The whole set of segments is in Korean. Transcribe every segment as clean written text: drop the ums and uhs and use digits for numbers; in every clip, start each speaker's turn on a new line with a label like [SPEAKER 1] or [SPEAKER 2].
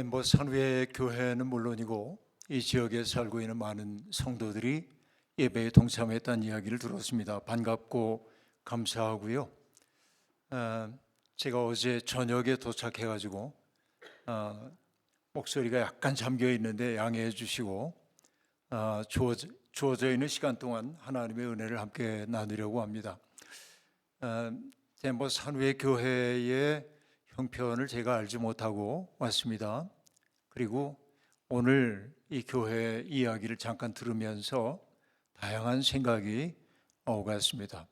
[SPEAKER 1] 뭐 산후의 교회는 물론이고 이 지역에 살고 있는 많은 성도들이 예배에 동참했다는 이야기를 들었습니다. 반갑고 감사하고요. 제가 어제 저녁에 도착해가지고 목소리가 약간 잠겨 있는데 양해해 주시고 주어져 있는 시간 동안 하나님의 은혜를 함께 나누려고 합니다. 뭐 산후의 교회의 형편을 제가 알지 못하고 왔습니다. 그리고 오늘 이 교회 이야기를 잠깐 들으면서 다양한 생각이 오갔습니다.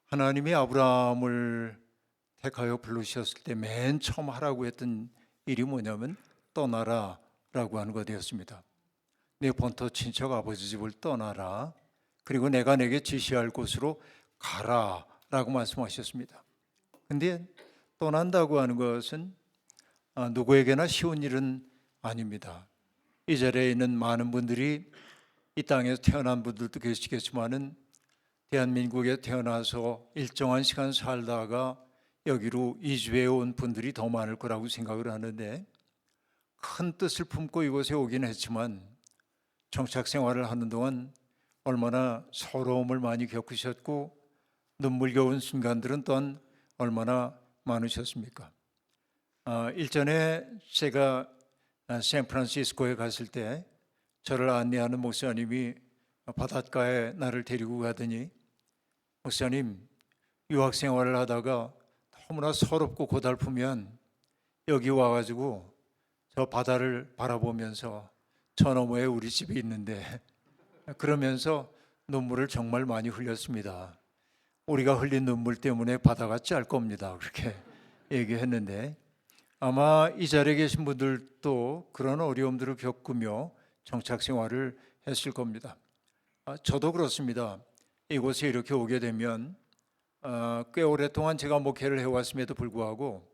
[SPEAKER 1] 하나님이 아브라함을 택하여 부르셨을 때 맨 처음 하라고 했던 일이 뭐냐면 떠나라라고 하는 것이었습니다. 내 본토 친척 아버지 집을 떠나라. 그리고 내가 내게 지시할 곳으로 가라라고 말씀하셨습니다. 근데 떠난다고 하는 것은 누구에게나 쉬운 일은 아닙니다. 이 자리에 있는 많은 분들이 이 땅에서 태어난 분들도 계시겠지만은 대한민국에 태어나서 일정한 시간 살다가 여기로 이주해 온 분들이 더 많을 거라고 생각을 하는데, 큰 뜻을 품고 이곳에 오긴 했지만 정착 생활을 하는 동안 얼마나 서러움을 많이 겪으셨고 눈물겨운 순간들은 또한 얼마나 많으셨습니까? 일전에 제가 샌프란시스코에 갔을 때 저를 안내하는 목사님이 바닷가에 나를 데리고 가더니, 목사님, 유학 생활을 하다가 너무나 서럽고 고달프면 여기 와가지고 저 바다를 바라보면서 저 너머에 우리 집이 있는데, 그러면서 눈물을 정말 많이 흘렸습니다. 우리가 흘린 눈물 때문에 바다가 짤 겁니다. 그렇게 얘기했는데, 아마 이 자리에 계신 분들도 그런 어려움들을 겪으며 정착 생활을 했을 겁니다. 저도 그렇습니다. 이곳에 이렇게 오게 되면 꽤 오랫동안 제가 목회를 해왔음에도 불구하고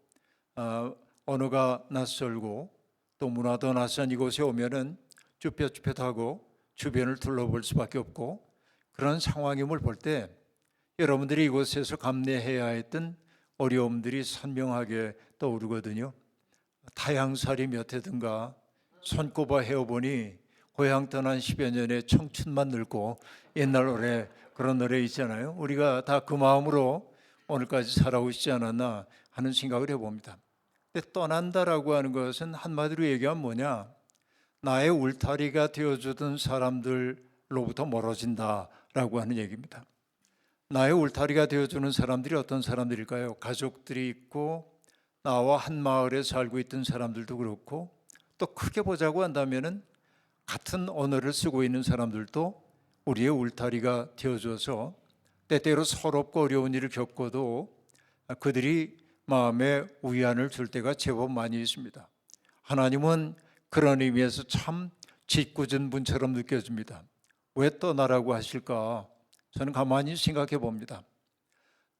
[SPEAKER 1] 언어가 낯설고 또 문화도 낯선 이곳에 오면은 쭈뼛쭈뼛하고 주변을 둘러볼 수밖에 없고, 그런 상황임을 볼 때 여러분들이 이곳에서 감내해야 했던 어려움들이 선명하게 떠오르거든요. 타향살이 몇 해든가 손꼽아 헤어보니 고향 떠난 10여 년의 청춘만 늙고, 옛날 노래, 그런 노래 있잖아요. 우리가 다 그 마음으로 오늘까지 살아오시지 않았나 하는 생각을 해봅니다. 근데 떠난다라고 하는 것은 한마디로 얘기하면 뭐냐, 나의 울타리가 되어주던 사람들로부터 멀어진다라고 하는 얘기입니다. 나의 울타리가 되어주는 사람들이 어떤 사람들일까요? 가족들이 있고 나와 한 마을에 살고 있던 사람들도 그렇고, 또 크게 보자고 한다면은 같은 언어를 쓰고 있는 사람들도 우리의 울타리가 되어줘서 때때로 서럽고 어려운 일을 겪어도 그들이 마음에 위안을 줄 때가 제법 많이 있습니다. 하나님은 그런 의미에서 참 짓궂은 분처럼 느껴집니다. 왜 떠나라고 하실까? 저는 가만히 생각해 봅니다.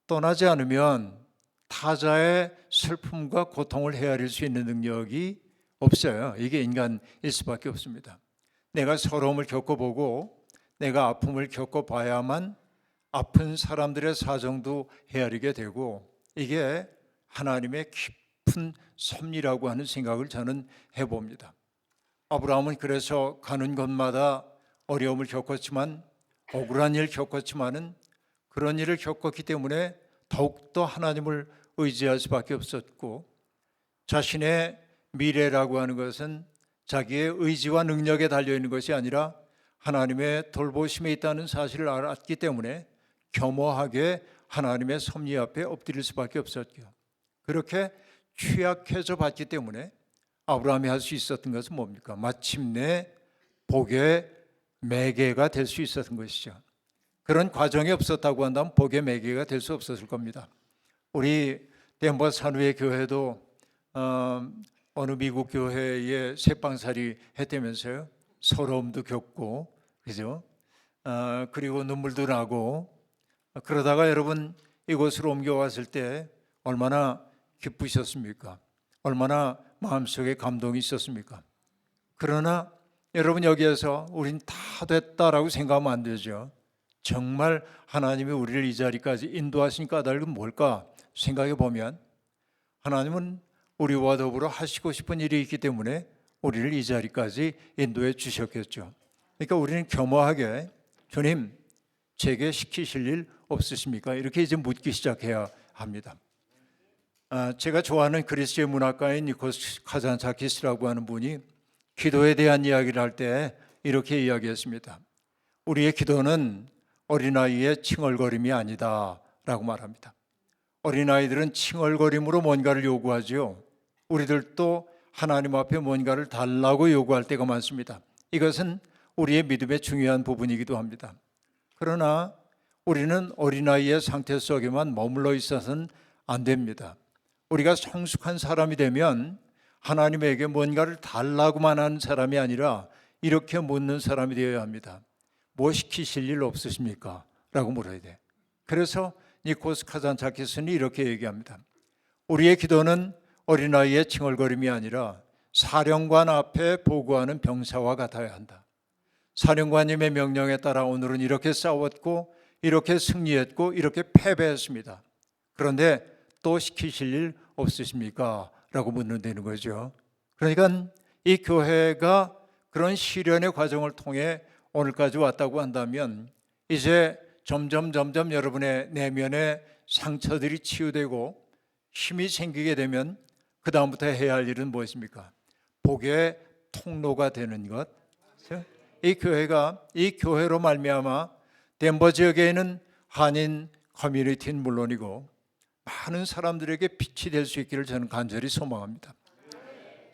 [SPEAKER 1] 떠나지 않으면 타자의 슬픔과 고통을 헤아릴 수 있는 능력이 없어요. 이게 인간일 수밖에 없습니다. 내가 서러움을 겪어보고 내가 아픔을 겪어봐야만 아픈 사람들의 사정도 헤아리게 되고, 이게 하나님의 깊은 섭리라고 하는 생각을 저는 해봅니다. 아브라함은 그래서 가는 곳마다 어려움을 겪었지만, 억울한 일을 겪었지만은 그런 일을 겪었기 때문에 더욱더 하나님을 의지할 수밖에 없었고, 자신의 미래라고 하는 것은 자기의 의지와 능력에 달려있는 것이 아니라 하나님의 돌보심에 있다는 사실을 알았기 때문에 겸허하게 하나님의 섭리 앞에 엎드릴 수밖에 없었죠. 그렇게 취약해져 봤기 때문에 아브라함이 할 수 있었던 것은 뭡니까? 마침내 복의 매개가 될 수 있었던 것이죠. 그런 과정이 없었다고 한다면 복의 매개가 될 수 없었을 겁니다. 우리 덴버 산후의 교회도 어느 미국 교회에 새빵살이 했다면서요. 서러움도 겪고, 그죠? 그리고 눈물도 나고, 그러다가 여러분 이곳으로 옮겨왔을 때 얼마나 기쁘셨습니까? 얼마나 마음속에 감동이 있었습니까? 그러나 여러분 여기에서 우린 다 됐다라고 생각하면 안 되죠. 정말 하나님이 우리를 이 자리까지 인도하신 까닭은 뭘까 생각해 보면, 하나님은 우리와 더불어 하시고 싶은 일이 있기 때문에 우리를 이 자리까지 인도해 주셨겠죠. 그러니까 우리는 겸허하게 주님, 제게 시키실 일 없으십니까? 이렇게 이제 묻기 시작해야 합니다. 제가 좋아하는 그리스의 문학가인 니코스 카잔차키스라고 하는 분이 기도에 대한 이야기를 할 때 이렇게 이야기했습니다. 우리의 기도는 어린아이의 칭얼거림이 아니다 라고 말합니다. 어린아이들은 칭얼거림으로 뭔가를 요구하죠. 우리들도 하나님 앞에 뭔가를 달라고 요구할 때가 많습니다. 이것은 우리의 믿음의 중요한 부분이기도 합니다. 그러나 우리는 어린아이의 상태 속에만 머물러 있어서는 안 됩니다. 우리가 성숙한 사람이 되면 하나님에게 뭔가를 달라고만 하는 사람이 아니라 이렇게 묻는 사람이 되어야 합니다. 뭐 시키실 일 없으십니까? 라고 물어야 돼. 그래서 니코스 카잔차키스는 이렇게 얘기합니다. 우리의 기도는 어린아이의 칭얼거림이 아니라 사령관 앞에 보고하는 병사와 같아야 한다. 사령관님의 명령에 따라 오늘은 이렇게 싸웠고 이렇게 승리했고 이렇게 패배했습니다. 그런데 또 시키실 일 없으십니까? 라고 묻는다는 거죠. 그러니까 이 교회가 그런 시련의 과정을 통해 오늘까지 왔다고 한다면 이제 점점 여러분의 내면의 상처들이 치유되고 힘이 생기게 되면 그 다음부터 해야 할 일은 무엇입니까? 복의 통로가 되는 것. 이 교회가 이 교회로 말미암아 덴버 지역에 있는 한인 커뮤니티는 물론이고 많은 사람들에게 빛이 될 수 있기를 저는 간절히 소망합니다.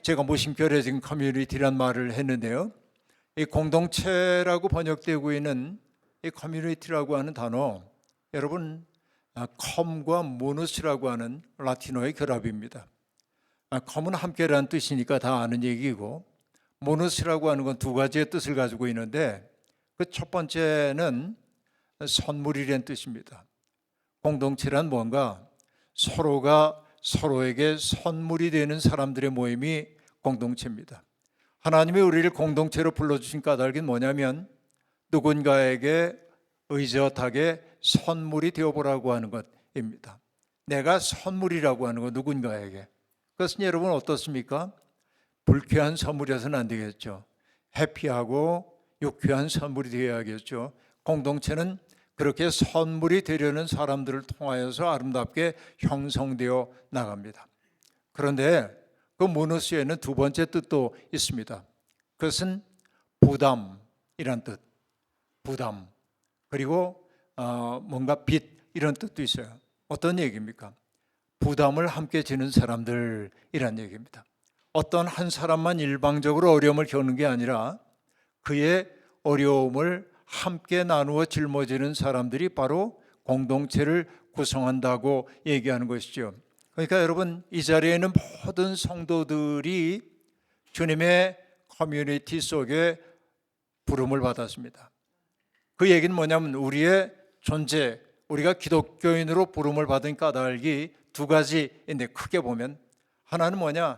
[SPEAKER 1] 제가 무심결에 지금 커뮤니티란 말을 했는데요. 이 공동체라고 번역되고 있는 이 커뮤니티라고 하는 단어, 여러분 컴과 모누스라고 하는 라틴어의 결합입니다. 컴은 함께라는 뜻이니까 다 아는 얘기고, 모누스라고 하는 건 두 가지의 뜻을 가지고 있는데 그 첫 번째는 선물이라는 뜻입니다. 공동체란 뭔가 서로가 서로에게 선물이 되는 사람들의 모임이 공동체입니다. 하나님이 우리를 공동체로 불러주신 까닭은 뭐냐면 누군가에게 의젓하게 선물이 되어보라고 하는 것입니다. 내가 선물이라고 하는 것, 누군가에게. 그것은 여러분 어떻습니까? 불쾌한 선물이어서는 안 되겠죠. 해피하고 유쾌한 선물이 되어야겠죠. 공동체는 그렇게 선물이 되려는 사람들을 통하여서 아름답게 형성되어 나갑니다. 그런데 그 모누스에는 두 번째 뜻도 있습니다. 그것은 부담이란 뜻, 부담, 그리고 뭔가 빚, 이런 뜻도 있어요. 어떤 얘기입니까? 부담을 함께 지는 사람들이란 얘기입니다. 어떤 한 사람만 일방적으로 어려움을 겪는 게 아니라 그의 어려움을 함께 나누어 짊어지는 사람들이 바로 공동체를 구성한다고 얘기하는 것이죠. 그러니까 여러분, 이 자리에 있는 모든 성도들이 주님의 커뮤니티 속에 부름을 받았습니다. 그 얘기는 뭐냐면 우리의 존재, 우리가 기독교인으로 부름을 받은 까닭이 두 가지인데, 크게 보면 하나는 뭐냐,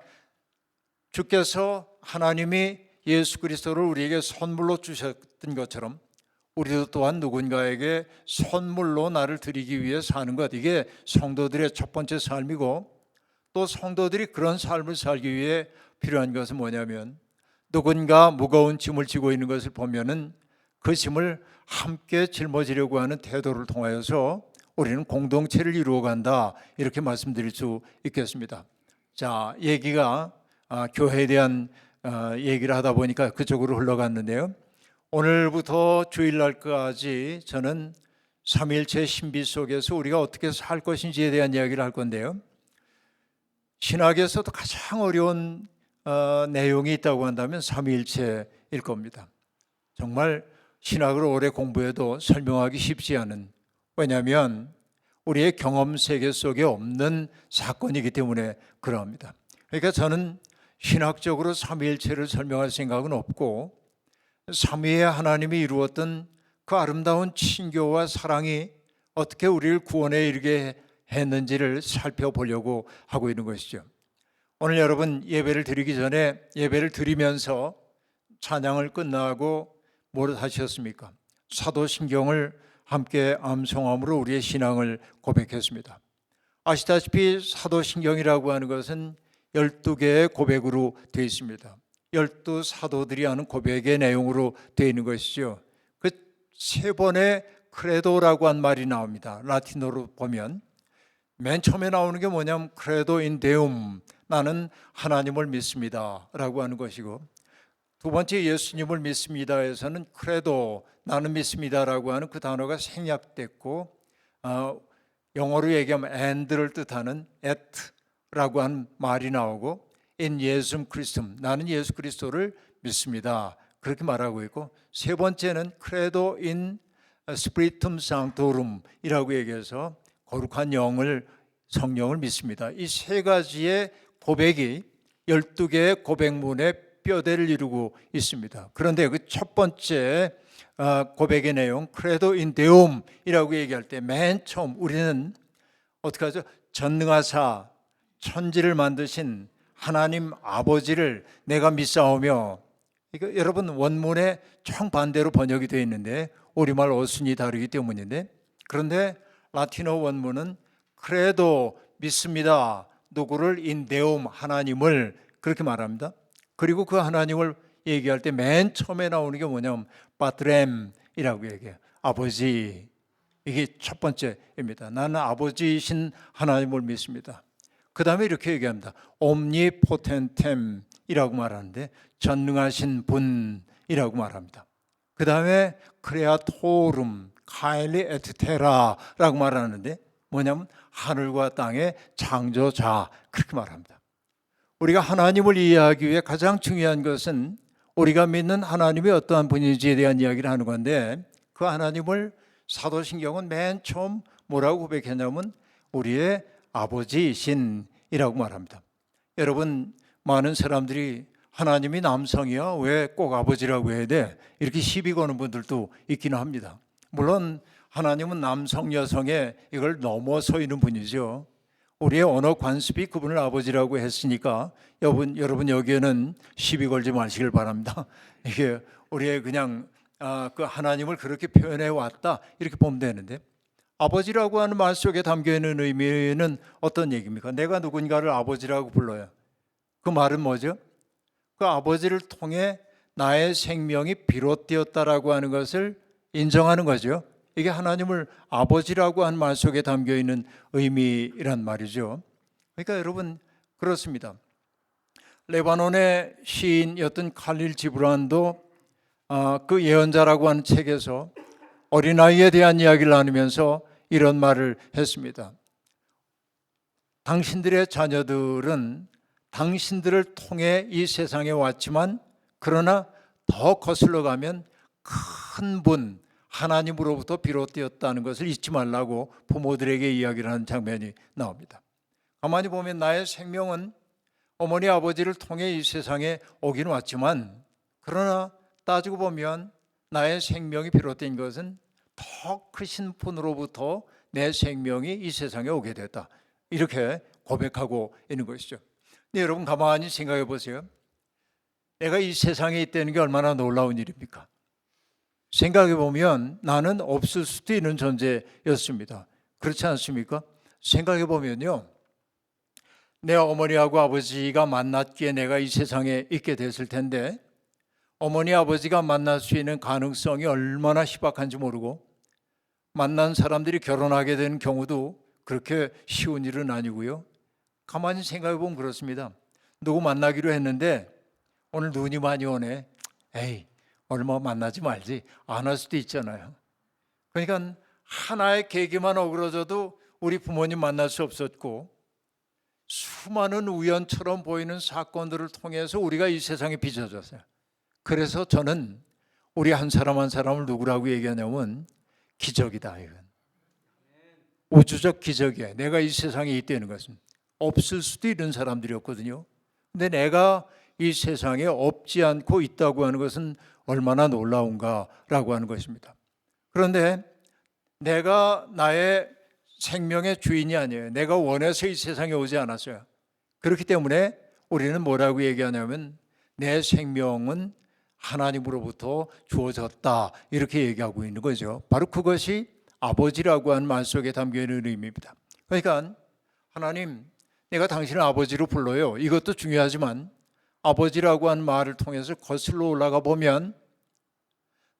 [SPEAKER 1] 주께서 하나님이 예수 그리스도를 우리에게 선물로 주셨던 것처럼 우리도 또한 누군가에게 선물로 나를 드리기 위해 사는 것, 이게 성도들의 첫 번째 삶이고, 또 성도들이 그런 삶을 살기 위해 필요한 것은 뭐냐면 누군가 무거운 짐을 지고 있는 것을 보면은 그 짐을 함께 짊어지려고 하는 태도를 통하여서 우리는 공동체를 이루어간다, 이렇게 말씀드릴 수 있겠습니다. 자, 얘기가 교회에 대한 얘기를 하다 보니까 그쪽으로 흘러갔는데요. 오늘부터 주일날까지 저는 삼위일체 신비 속에서 우리가 어떻게 살 것인지에 대한 이야기를 할 건데요. 신학에서도 가장 어려운 내용이 있다고 한다면 삼위일체일 겁니다. 정말 신학을 오래 공부해도 설명하기 쉽지 않은, 왜냐하면 우리의 경험 세계 속에 없는 사건이기 때문에 그러합니다. 그러니까 저는 신학적으로 삼위일체를 설명할 생각은 없고, 삼위의 하나님이 이루었던 그 아름다운 친교와 사랑이 어떻게 우리를 구원에 이르게 했는지를 살펴보려고 하고 있는 것이죠. 오늘 여러분 예배를 드리기 전에, 예배를 드리면서 찬양을 끝나고 뭘 하셨습니까? 사도신경을 함께 암송함으로 우리의 신앙을 고백했습니다. 아시다시피 사도신경이라고 하는 것은 12개의 고백으로 되어 있습니다. 12사도들이 하는 고백의 내용으로 되어 있는 것이죠. 그 세 번의 크레도라고 한 말이 나옵니다. 라틴어로 보면 맨 처음에 나오는 게 뭐냐면 크레도 인 데움, 나는 하나님을 믿습니다 라고 하는 것이고, 두 번째 예수님을 믿습니다에서는 크레도, 나는 믿습니다라고 하는 그 단어가 생략됐고, 영어로 얘기하면 and를 뜻하는 at라고 하는 말이 나오고, in 예수 그리스도, 나는 예수 그리스도를 믿습니다 그렇게 말하고 있고, 세 번째는 크레도 인 스피리툼 상토룸이라고 얘기해서 거룩한 영을, 성령을 믿습니다. 이 세 가지의 고백이 12개의 고백문의 뼈대를 이루고 있습니다. 그런데 그 첫 번째 고백의 내용, 크레도 인 데움이라고 얘기할 때 맨 처음 우리는 어떻게 하죠? 전능하사 천지를 만드신 하나님 아버지를 내가 믿사오며, 이거 여러분 원문에 정반대로 번역이 되어 있는데 우리말 어순이 다르기 때문인데, 그런데 라틴어 원문은 크레도, 믿습니다, 누구를? 인데움, 하나님을, 그렇게 말합니다. 그리고 그 하나님을 얘기할 때 맨 처음에 나오는 게 뭐냐면 파트렘이라고 얘기해요. 아버지. 이게 첫 번째입니다. 나는 아버지이신 하나님을 믿습니다. 그 다음에 이렇게 얘기합니다. 옴니포텐템이라고 말하는데 전능하신 분이라고 말합니다. 그 다음에 크레아토룸 카일리 에트테라라고 말하는데 뭐냐면 하늘과 땅의 창조자, 그렇게 말합니다. 우리가 하나님을 이해하기 위해 가장 중요한 것은 우리가 믿는 하나님이 어떠한 분인지에 대한 이야기를 하는 건데, 그 하나님을 사도신경은 맨 처음 뭐라고 고백했냐면 우리의 아버지이신이라고 말합니다. 여러분, 많은 사람들이 하나님이 남성이야 왜 꼭 아버지라고 해야 돼? 이렇게 시비 거는 분들도 있기는 합니다. 물론 하나님은 남성 여성의 이걸 넘어서 있는 분이죠. 우리의 언어 관습이 그분을 아버지라고 했으니까 여러분 여기에는 시비 걸지 마시길 바랍니다. 이게 우리의 그냥 그 하나님을 그렇게 표현해 왔다 이렇게 보면 되는데, 아버지라고 하는 말 속에 담겨 있는 의미는 어떤 얘기입니까? 내가 누군가를 아버지라고 불러요. 그 말은 뭐죠? 그 아버지를 통해 나의 생명이 비롯되었다라고 하는 것을 인정하는 거죠. 이게 하나님을 아버지라고 한 말 속에 담겨 있는 의미란 말이죠. 그러니까 여러분 그렇습니다. 레바논의 시인이었던 칼릴 지브란도 그 예언자라고 하는 책에서 어린아이에 대한 이야기를 나누면서 이런 말을 했습니다. 당신들의 자녀들은 당신들을 통해 이 세상에 왔지만 그러나 더 거슬러 가면 큰 분 하나님으로부터 비롯되었다는 것을 잊지 말라고 부모들에게 이야기를 하는 장면이 나옵니다. 가만히 보면 나의 생명은 어머니 아버지를 통해 이 세상에 오긴 왔지만 그러나 따지고 보면 나의 생명이 비롯된 것은 더 크신 분으로부터 내 생명이 이 세상에 오게 됐다, 이렇게 고백하고 있는 것이죠. 근데 여러분 가만히 생각해 보세요. 내가 이 세상에 있다는 게 얼마나 놀라운 일입니까? 생각해 보면 나는 없을 수도 있는 존재였습니다. 그렇지 않습니까? 생각해 보면요, 내 어머니하고 아버지가 만났기에 내가 이 세상에 있게 됐을 텐데, 어머니 아버지가 만날 수 있는 가능성이 얼마나 희박한지 모르고 만난 사람들이 결혼하게 되는 경우도 그렇게 쉬운 일은 아니고요. 가만히 생각해 보면 그렇습니다. 누구 만나기로 했는데 오늘 눈이 많이 오네. 에이, 얼마 만나지 말지. 안 할 수도 있잖아요. 그러니까 하나의 계기만 어그러져도 우리 부모님 만날 수 없었고, 수많은 우연처럼 보이는 사건들을 통해서 우리가 이 세상에 빚어졌어요. 그래서 저는 우리 한 사람 한 사람을 누구라고 얘기하냐면 기적이다. 이건 우주적 기적이에요. 내가 이 세상에 있다는 것은 없을 수도 있는 사람들이었거든요. 근데 내가 이 세상에 없지 않고 있다고 하는 것은 얼마나 놀라운가라고 하는 것입니다. 그런데 내가 나의 생명의 주인이 아니에요. 내가 원해서 이 세상에 오지 않았어요. 그렇기 때문에 우리는 뭐라고 얘기하냐면 내 생명은 하나님으로부터 주어졌다, 이렇게 얘기하고 있는 거죠. 바로 그것이 아버지라고 하는 말 속에 담겨 있는 의미입니다. 그러니까 하나님, 내가 당신을 아버지로 불러요. 이것도 중요하지만 아버지라고 하는 말을 통해서 거슬러 올라가 보면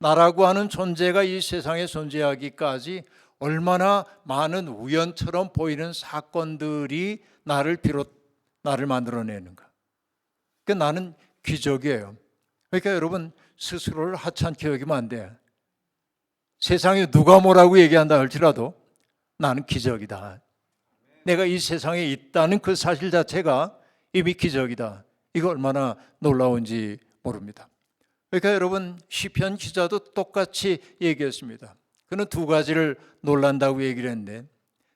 [SPEAKER 1] 나라고 하는 존재가 이 세상에 존재하기까지 얼마나 많은 우연처럼 보이는 사건들이 나를 만들어내는가. 그러니까 나는 기적이에요. 그러니까 여러분 스스로를 하찮게 여기면 안 돼. 세상에 누가 뭐라고 얘기한다 할지라도 나는 기적이다. 내가 이 세상에 있다는 그 사실 자체가 이미 기적이다. 이거 얼마나 놀라운지 모릅니다. 그러니까 여러분 시편 기자도 똑같이 얘기했습니다. 그는 두 가지를 놀란다고 얘기를 했는데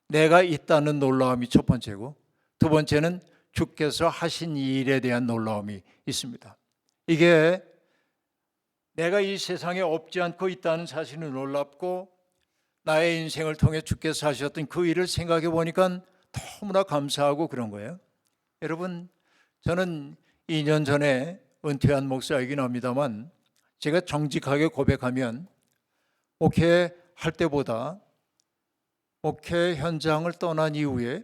[SPEAKER 1] 내가 있다는 놀라움이 첫 번째고 두 번째는 주께서 하신 일에 대한 놀라움이 있습니다. 이게 내가 이 세상에 없지 않고 있다는 사실은 놀랍고 나의 인생을 통해 주께서 하셨던 그 일을 생각해 보니까 너무나 감사하고 그런 거예요. 여러분 저는 2년 전에 은퇴한 목사이긴 합니다만 제가 정직하게 고백하면 목회할 때보다 목회 현장을 떠난 이후에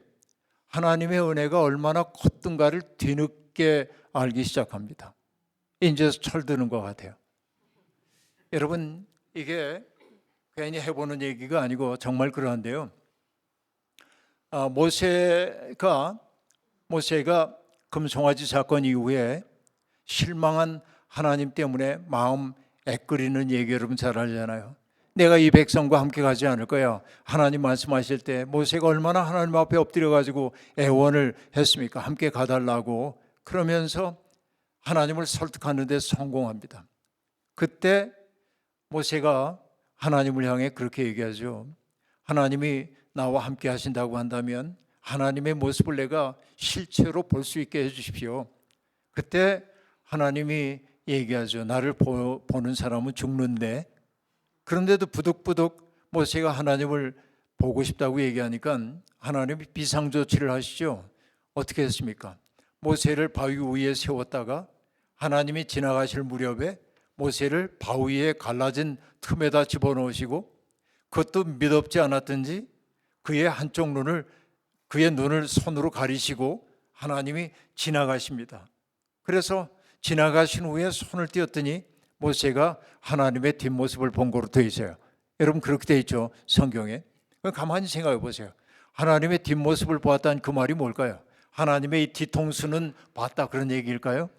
[SPEAKER 1] 하나님의 은혜가 얼마나 컸던가를 뒤늦게 알기 시작합니다. 이제서 철드는 것 같아요. 여러분 이게 괜히 해보는 얘기가 아니고 정말 그러한데요. 모세가 금송아지 사건 이후에 실망한 하나님 때문에 마음 애끓이는 얘기 여러분 잘 알잖아요. 내가 이 백성과 함께 가지 않을 거야. 하나님 말씀하실 때 모세가 얼마나 하나님 앞에 엎드려 가지고 애원을 했습니까? 함께 가달라고. 그러면서 하나님을 설득하는 데 성공합니다. 그때 모세가 하나님을 향해 그렇게 얘기하죠. 하나님이 나와 함께 하신다고 한다면 하나님의 모습을 내가 실체로 볼 수 있게 해주십시오. 그때 하나님이 얘기하죠. 나를 보는 사람은 죽는데. 그런데도 부득부득 모세가 하나님을 보고 싶다고 얘기하니까 하나님이 비상조치를 하시죠. 어떻게 했습니까? 모세를 바위 위에 세웠다가 하나님이 지나가실 무렵에 모세를 바위에 갈라진 틈에다 집어넣으시고 그것도 믿업지 않았든지 그의 눈을 손으로 가리시고 하나님이 지나가십니다. 그래서 지나가신 후에 손을 띄었더니 모세가 하나님의 뒷모습을 본 거로 되어 있어요. 여러분 그렇게 되어 있죠 성경에. 가만히 생각해 보세요. 하나님의 뒷모습을 보았다는 그 말이 뭘까요? 하나님의 이 뒤통수는 봤다 그런 얘기일까요?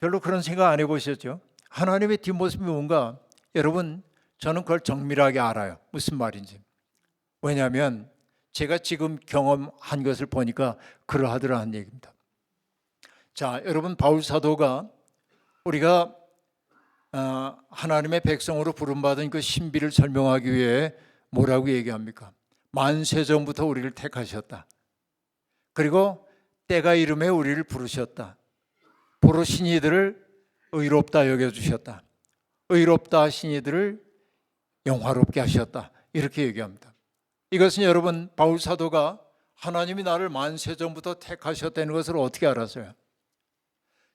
[SPEAKER 1] 별로 그런 생각 안 해보셨죠? 하나님의 뒷모습이 뭔가 여러분 저는 그걸 정밀하게 알아요. 무슨 말인지. 왜냐하면 제가 지금 경험한 것을 보니까 그러하더라는 얘기입니다. 자, 여러분 바울 사도가 우리가 하나님의 백성으로 부름받은 그 신비를 설명하기 위해 뭐라고 얘기합니까? 만세전부터 우리를 택하셨다. 그리고 때가 이름에 우리를 부르셨다. 부르신 이들을 의롭다 여겨주셨다. 의롭다 하신 이들을 영화롭게 하셨다. 이렇게 얘기합니다. 이것은 여러분 바울 사도가 하나님이 나를 만세전부터 택하셨다는 것을 어떻게 알았어요?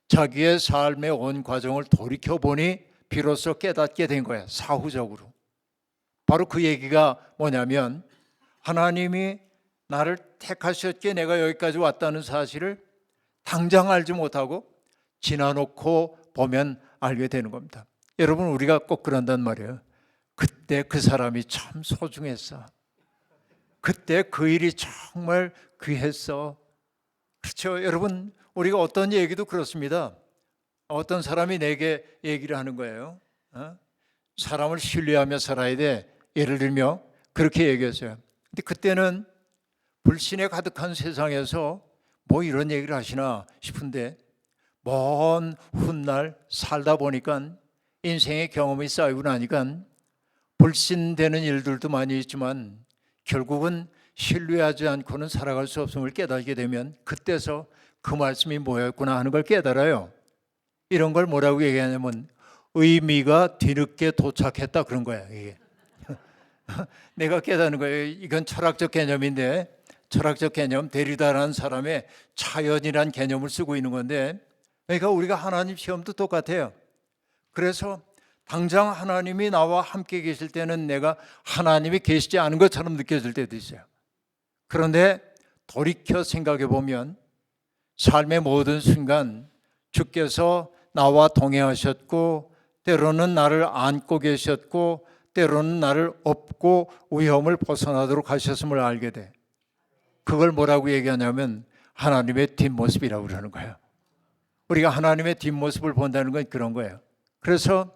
[SPEAKER 1] 자기의 삶의 온 과정을 돌이켜보니 비로소 깨닫게 된 거야. 사후적으로. 바로 그 얘기가 뭐냐면 하나님이 나를 택하셨기에 내가 여기까지 왔다는 사실을 당장 알지 못하고 지나놓고 보면 알게 되는 겁니다. 여러분 우리가 꼭 그런단 말이에요. 그때 그 사람이 참 소중했어. 그때 그 일이 정말 귀했어. 그렇죠. 여러분 우리가 어떤 얘기도 그렇습니다. 어떤 사람이 내게 얘기를 하는 거예요. 사람을 신뢰하며 살아야 돼. 예를 들며 그렇게 얘기했어요. 근데 그때는 불신에 가득한 세상에서 뭐 이런 얘기를 하시나 싶은데 먼 훗날 살다 보니까 인생의 경험이 쌓이고 나니까 불신되는 일들도 많이 있지만 결국은 신뢰하지 않고는 살아갈 수 없음을 깨닫게 되면 그때서 그 말씀이 뭐였구나 하는 걸 깨달아요. 이런 걸 뭐라고 얘기하냐면 의미가 뒤늦게 도착했다 그런 거야. 이게. 내가 깨닫는 거예요. 이건 철학적 개념인데 철학적 개념 데리다라는 사람의 차연이라는 개념을 쓰고 있는 건데 그러니까 우리가 하나님 시험도 똑같아요. 그래서 당장 하나님이 나와 함께 계실 때는 내가 하나님이 계시지 않은 것처럼 느껴질 때도 있어요. 그런데 돌이켜 생각해 보면 삶의 모든 순간 주께서 나와 동행하셨고 때로는 나를 안고 계셨고 때로는 나를 업고 위험을 벗어나도록 하셨음을 알게 돼. 그걸 뭐라고 얘기하냐면 하나님의 뒷모습이라고 그러는 거예요. 우리가 하나님의 뒷모습을 본다는 건 그런 거예요. 그래서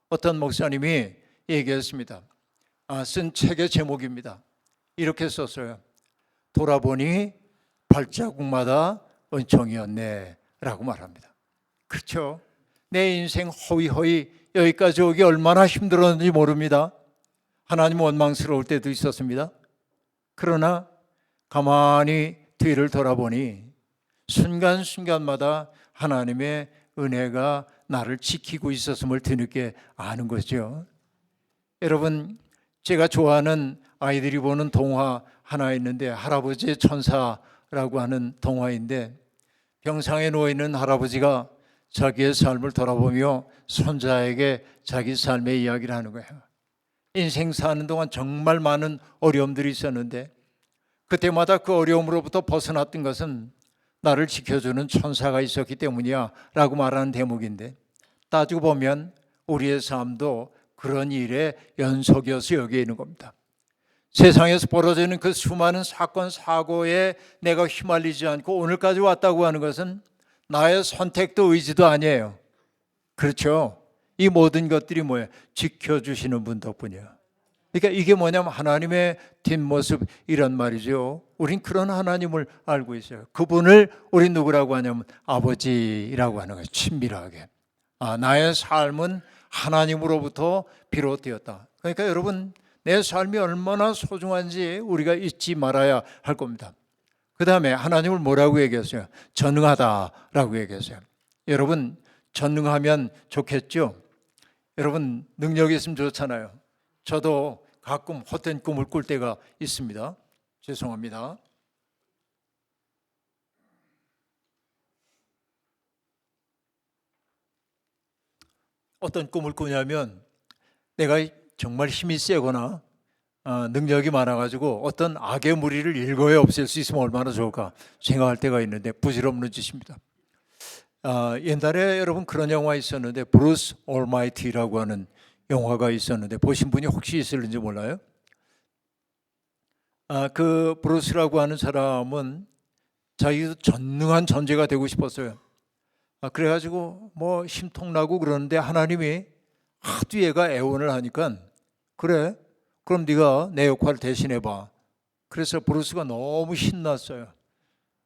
[SPEAKER 1] 어떤 목사님이 얘기했습니다. 쓴 책의 제목입니다. 이렇게 썼어요. 돌아보니 발자국마다 은총이었네 라고 말합니다. 그렇죠? 내 인생 허위허위 여기까지 오기 얼마나 힘들었는지 모릅니다. 하나님 원망스러울 때도 있었습니다. 그러나 가만히 뒤를 돌아보니 순간순간마다 하나님의 은혜가 나를 지키고 있었음을 뒤늦게 아는 거죠. 여러분, 제가 좋아하는 아이들이 보는 동화 하나 있는데 할아버지의 천사라고 하는 동화인데 병상에 누워있는 할아버지가 자기의 삶을 돌아보며 손자에게 자기 삶의 이야기를 하는 거예요. 인생 사는 동안 정말 많은 어려움들이 있었는데 그때마다 그 어려움으로부터 벗어났던 것은 나를 지켜주는 천사가 있었기 때문이야 라고 말하는 대목인데 따지고 보면 우리의 삶도 그런 일의 연속이어서 여기에 있는 겁니다. 세상에서 벌어지는 그 수많은 사건 사고에 내가 휘말리지 않고 오늘까지 왔다고 하는 것은 나의 선택도 의지도 아니에요. 그렇죠? 이 모든 것들이 뭐예요? 지켜주시는 분 덕분이에요. 그러니까 이게 뭐냐면 하나님의 뒷모습이란 말이죠. 우린 그런 하나님을 알고 있어요. 그분을 우린 누구라고 하냐면 아버지라고 하는 거예요. 친밀하게. 나의 삶은 하나님으로부터 비롯되었다. 그러니까 여러분 내 삶이 얼마나 소중한지 우리가 잊지 말아야 할 겁니다. 그 다음에 하나님을 뭐라고 얘기했어요? 전능하다라고 얘기했어요. 여러분 전능하면 좋겠죠? 여러분 능력이 있으면 좋잖아요. 저도 가끔 헛된 꿈을 꿀 때가 있습니다. 죄송합니다. 어떤 꿈을 꾸냐면 내가 정말 힘이 세거나 능력이 많아가지고 어떤 악의 무리를 일거에 없앨 수 있으면 얼마나 좋을까 생각할 때가 있는데 부질없는 짓입니다. 옛날에 여러분 그런 영화 있었는데 브루스 올마이티라고 하는 영화가 있었는데 보신 분이 혹시 있을는지 몰라요? 그 브루스라고 하는 사람은 자기도 전능한 존재가 되고 싶었어요. 그래가지고 뭐 심통나고 그러는데 하나님이 하도 얘가 애원을 하니까 그래 그럼 네가 내 역할을 대신해봐. 그래서 브루스가 너무 신났어요.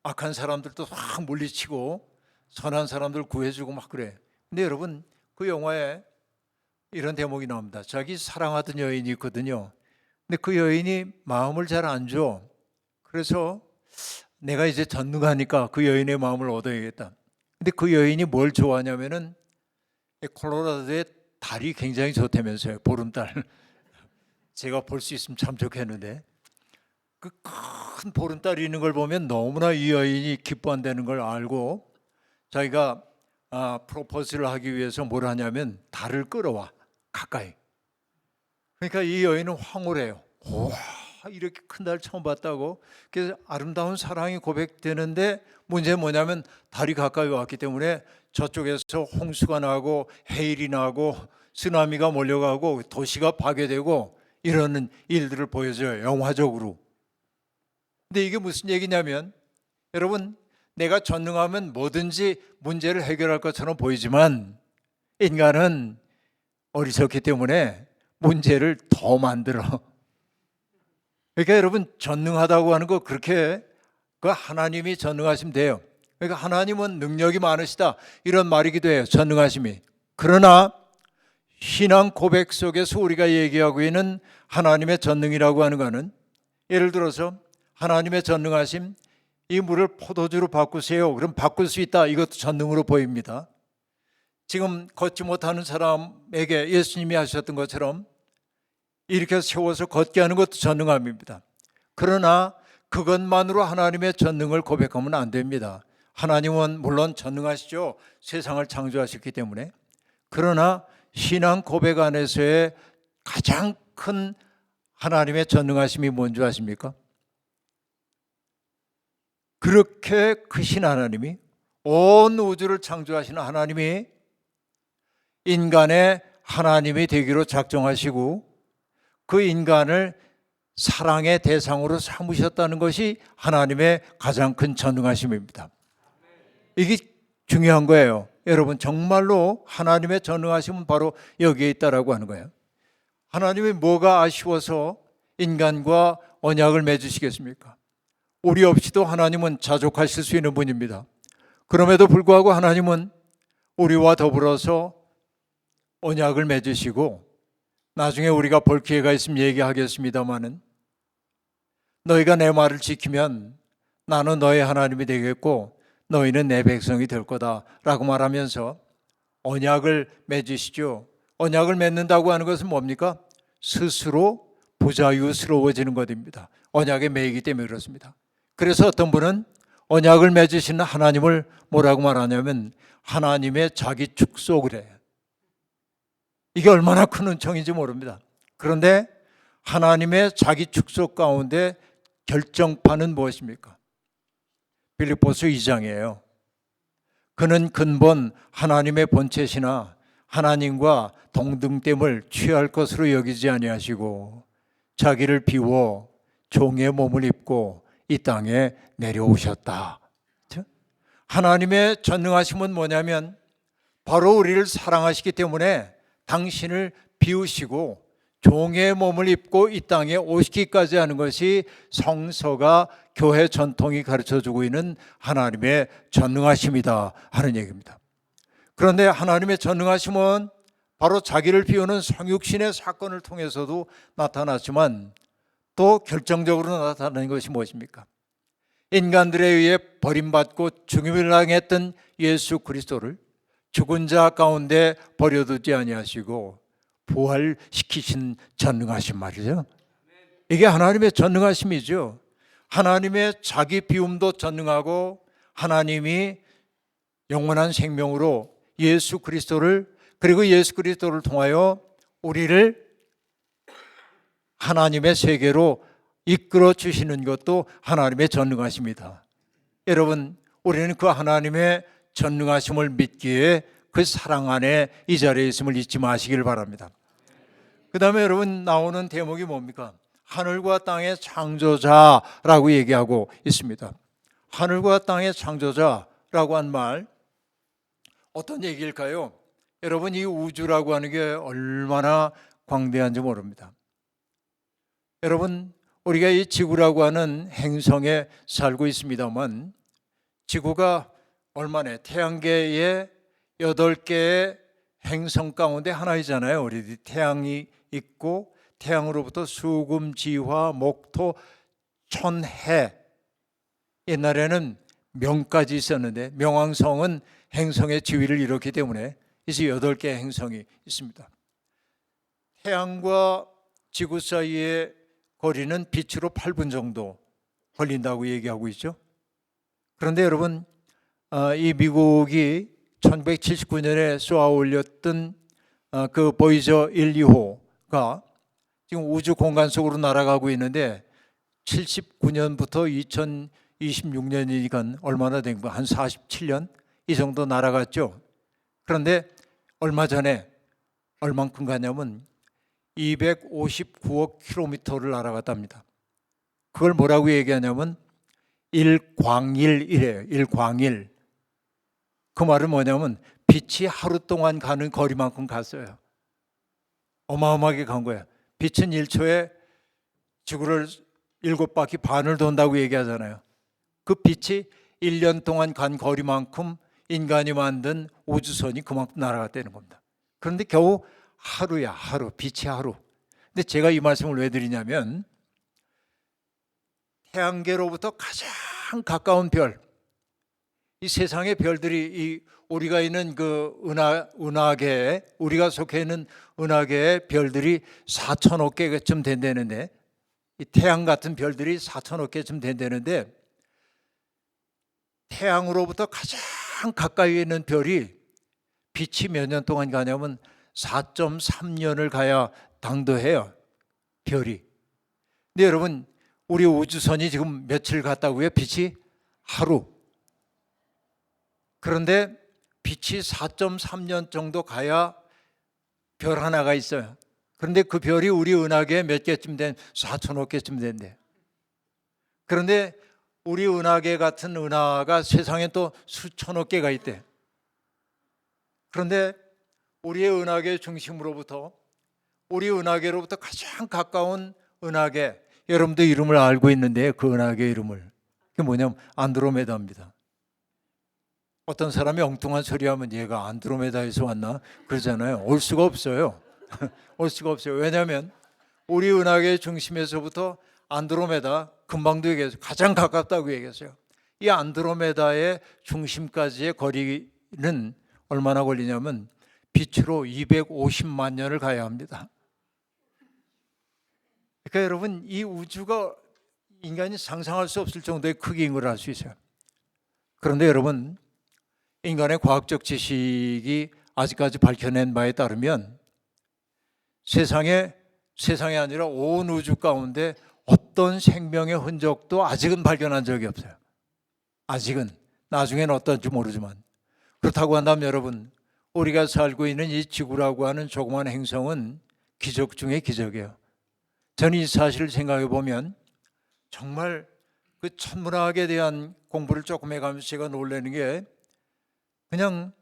[SPEAKER 1] 악한 사람들도 확 물리치고 선한 사람들 구해주고 막 그래. 근데 여러분 그 영화에 이런 대목이 나옵니다. 자기 사랑하던 여인이 있거든요. 근데 그 여인이 마음을 잘 안 줘. 그래서 내가 이제 전능하니까 그 여인의 마음을 얻어야겠다. 근데 그 여인이 뭘 좋아하냐면은 콜로라도의 달이 굉장히 좋다면서요. 보름달. 제가 볼 수 있으면 참 좋겠는데 그 큰 보름달이 있는 걸 보면 너무나 이 여인이 기뻐한다는 걸 알고 자기가 프로포즈를 하기 위해서 뭘 하냐면 달을 끌어와 가까이. 그러니까 이 여인은 황홀해요. 와 이렇게 큰 달 처음 봤다고. 그래서 아름다운 사랑이 고백되는데 문제는 뭐냐면 달이 가까이 왔기 때문에 저쪽에서 홍수가 나고 해일이 나고 쓰나미가 몰려가고 도시가 파괴되고 이러는 일들을 보여줘요. 영화적으로. 근데 이게 무슨 얘기냐면 여러분 내가 전능하면 뭐든지 문제를 해결할 것처럼 보이지만 인간은 어리석기 때문에 문제를 더 만들어. 그러니까 여러분 전능하다고 하는 거 그렇게 그 하나님이 전능하시면 돼요. 그러니까 하나님은 능력이 많으시다 이런 말이기도 해요. 전능하심이. 그러나 신앙 고백 속에서 우리가 얘기하고 있는 하나님의 전능이라고 하는 것은 예를 들어서 하나님의 전능하심 이 물을 포도주로 바꾸세요. 그럼 바꿀 수 있다. 이것도 전능으로 보입니다. 지금 걷지 못하는 사람에게 예수님이 하셨던 것처럼 이렇게 세워서 걷게 하는 것도 전능함입니다. 그러나 그것만으로 하나님의 전능을 고백하면 안 됩니다. 하나님은 물론 전능하시죠. 세상을 창조하셨기 때문에. 그러나 신앙 고백 안에서의 가장 큰 하나님의 전능하심이 뭔지 아십니까? 그렇게 크신 하나님이, 온 우주를 창조하시는 하나님이 인간의 하나님이 되기로 작정하시고 그 인간을 사랑의 대상으로 삼으셨다는 것이 하나님의 가장 큰 전능하심입니다. 이게 중요한 거예요. 여러분, 정말로 하나님의 전능하심은 바로 여기에 있다라고 하는 거예요. 하나님이 뭐가 아쉬워서 인간과 언약을 맺으시겠습니까? 우리 없이도 하나님은 자족하실 수 있는 분입니다. 그럼에도 불구하고 하나님은 우리와 더불어서 언약을 맺으시고, 나중에 우리가 볼 기회가 있으면 얘기하겠습니다마는, 너희가 내 말을 지키면 나는 너의 하나님이 되겠고 너희는 내 백성이 될 거다라고 말하면서 언약을 맺으시죠. 언약을 맺는다고 하는 것은 뭡니까? 스스로 부자유스러워지는 것입니다. 언약에 매이기 때문에 그렇습니다. 그래서 어떤 분은 언약을 맺으시는 하나님을 뭐라고 말하냐면 하나님의 자기 축소를 해요. 이게 얼마나 큰 은총인지 모릅니다. 그런데 하나님의 자기 축소 가운데 결정판은 무엇입니까? 빌립보서 2장이에요. 그는 근본 하나님의 본체시나 하나님과 동등됨을 취할 것으로 여기지 아니하시고 자기를 비워 종의 몸을 입고 이 땅에 내려오셨다. 하나님의 전능하심은 뭐냐면 바로 우리를 사랑하시기 때문에 당신을 비우시고 종의 몸을 입고 이 땅에 오시기까지 하는 것이 성서가 교회 전통이 가르쳐주고 있는 하나님의 전능하심이다 하는 얘기입니다. 그런데 하나님의 전능하심은 바로 자기를 비우는 성육신의 사건을 통해서도 나타났지만 또 결정적으로 나타나는 것이 무엇입니까? 인간들에 의해 버림받고 죽임을 당했던 예수 그리스도를 죽은 자 가운데 버려두지 아니하시고 부활시키신 전능하심 말이죠. 이게 하나님의 전능하심이죠. 하나님의 자기 비움도 전능하고 하나님이 영원한 생명으로 예수 그리스도를, 그리고 예수 그리스도를 통하여 우리를 하나님의 세계로 이끌어 주시는 것도 하나님의 전능하심이다. 여러분, 우리는 그 하나님의 전능하심을 믿기에 그 사랑 안에 이 자리에 있음을 잊지 마시길 바랍니다. 그 다음에 여러분 나오는 대목이 뭡니까? 하늘과 땅의 창조자라고 얘기하고 있습니다. 하늘과 땅의 창조자라고 한 말 어떤 얘기일까요? 여러분, 이 우주라고 하는 게 얼마나 광대한지 모릅니다. 여러분, 우리가 이 지구라고 하는 행성에 살고 있습니다만 지구가 얼마나 태양계의 8개의 행성 가운데 하나이잖아요. 우리 태양이 있고 태양으로부터 수금, 지화, 목토, 천해, 옛날에는 명까지 있었는데 명왕성은 행성의 지위를 이뤘기 때문에 이제 8개의 행성이 있습니다. 태양과 지구 사이의 거리는 빛으로 8분 정도 걸린다고 얘기하고 있죠. 그런데 여러분, 이 미국이 1979년에 쏘아 올렸던 그 보이저 1, 2호가 지금 우주 공간 속으로 날아가고 있는데 79년부터 2026년이니까 얼마나 된 거야? 한 47년 이 정도 날아갔죠. 그런데 얼마 전에 얼만큼 가냐면 259억 킬로미터를 날아갔답니다. 그걸 뭐라고 얘기하냐면 일광일이래요. 일광일. 그 말은 뭐냐면 빛이 하루 동안 가는 거리만큼 갔어요. 어마어마하게 간 거예요. 빛은 1초에 지구를 7바퀴 반을 돈다고 얘기하잖아요. 그 빛이 1년 동안 간 거리만큼 인간이 만든 우주선이 그만큼 날아갔다는 겁니다. 그런데 겨우 하루야, 하루. 빛이 하루. 근데 제가 이 말씀을 왜 드리냐면 태양계로부터 가장 가까운 별, 이 세상의 별들이 이 우리가 있는 그 은하계, 우리가 속해 있는 은하계의 별들이 4천억 개쯤 된다는데, 이 태양 같은 별들이 4천억 개쯤 된다는데 태양으로부터 가장 가까이 있는 별이 빛이 몇 년 동안 가냐면 4.3년을 가야 당도해요, 별이. 근데 여러분, 우리 우주선이 지금 며칠 갔다고요? 빛이 하루. 그런데 빛이 4.3년 정도 가야 별 하나가 있어요. 그런데 그 별이 우리 은하계에 몇 개쯤 된 4천억 개쯤 된대. 그런데 우리 은하계 같은 은하가 세상에 또 수천억 개가 있대. 그런데 우리의 은하계 중심으로부터, 우리 은하계로부터 가장 가까운 은하계, 여러분도 이름을 알고 있는데 그 은하계 이름을, 그게 뭐냐면 안드로메다입니다. 어떤 사람이 엉뚱한 소리하면 얘가 안드로메다에서 왔나 그러잖아요. 올 수가 없어요. 올 수가 없어요. 왜냐하면 우리 은하계 중심에서부터 안드로메다, 금방도 얘기했어요. 가장 가깝다고 얘기했어요. 이 안드로메다의 중심까지의 거리는 얼마나 걸리냐면 빛으로 250만 년을 가야 합니다. 그러니까 여러분, 이 우주가 인간이 상상할 수 없을 정도의 크기인 걸 알 수 있어요. 그런데 여러분, 인간의 과학적 지식이 아직까지 밝혀낸 바에 따르면 세상에 아니라 온 우주 가운데 어떤 생명의 흔적도 아직은 발견한 적이 없어요. 아직은. 나중에는 어떤지 모르지만. 그렇다고 한다면 여러분, 우리가 살고 있는 이 지구라고 하는 조그만 행성은 기적 중의 기적이에요. 저는 이 사실을 생각해 보면 정말 그 천문학에 대한 공부를 조금 해가면서 제가 놀라는 게, 그냥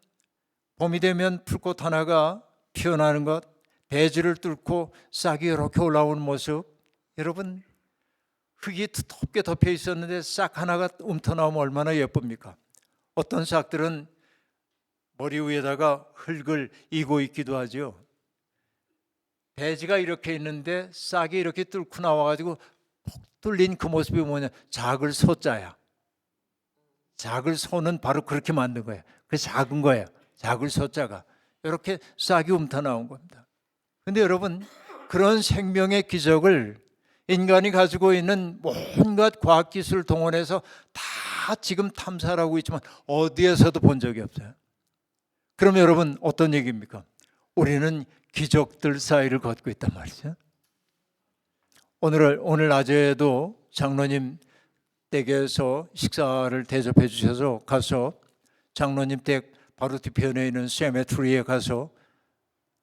[SPEAKER 1] 봄이 되면 풀꽃 하나가 피어나는 것, 대지를 뚫고 싹이 이렇게 올라오는 모습, 여러분, 흙이 두텁게 덮여 있었는데 싹 하나가 움터나오면 얼마나 예쁩니까? 어떤 싹들은 머리 위에다가 흙을 이고 있기도 하죠. 대지가 이렇게 있는데 싹이 이렇게 뚫고 나와가지고 폭 뚫린 그 모습이 뭐냐, 작을 소자야. 작을 소는 바로 그렇게 만든 거예요. 그 작은 거예요. 작을 소자가 이렇게 싹이 움터나온 겁니다. 그런데 여러분, 그런 생명의 기적을 인간이 가지고 있는 온갖 과학기술을 동원해서 다 지금 탐사를 하고 있지만 어디에서도 본 적이 없어요. 그럼 여러분, 어떤 얘기입니까? 우리는 기적들 사이를 걷고 있단 말이죠. 오늘 낮에도 장로님 댁에서 식사를 대접해 주셔서 가서 장로님 댁 바로 뒤편에 있는 세메트리에 가서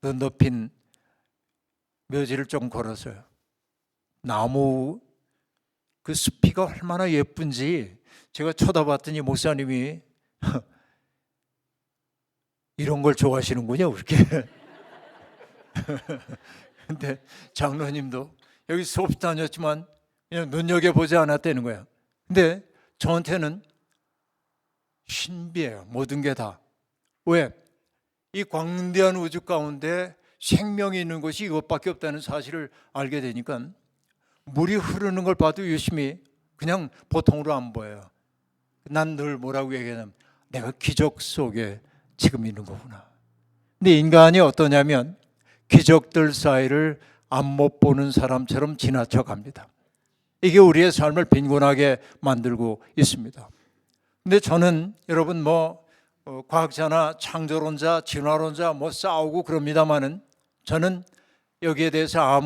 [SPEAKER 1] 눈 덮인 묘지를 좀 걸었어요. 나무 그 숲이가 얼마나 예쁜지 제가 쳐다봤더니 목사님이 이런 걸 좋아하시는군요, 그렇게. 근데 장로님도 여기 수업 다녔지만 그냥 눈여겨보지 않았다는 거예요. 근데 저한테는 신비해요, 모든 게 다. 왜? 이 광대한 우주 가운데 생명이 있는 곳이 이것밖에 없다는 사실을 알게 되니까 물이 흐르는 걸 봐도 유심히 그냥 보통으로 안 보여요. 난 늘 뭐라고 얘기하냐면 내가 기적 속에 지금 있는 거구나. 근데 인간이 어떠냐면 기적들 사이를 안 못 보는 사람처럼 지나쳐 갑니다. 이게 우리의 삶을 빈곤하게 만들고 있습니다. 근데 저는 여러분 과학자나 창조론자, 진화론자 싸우고 그럽니다만은 저는 여기에 대해서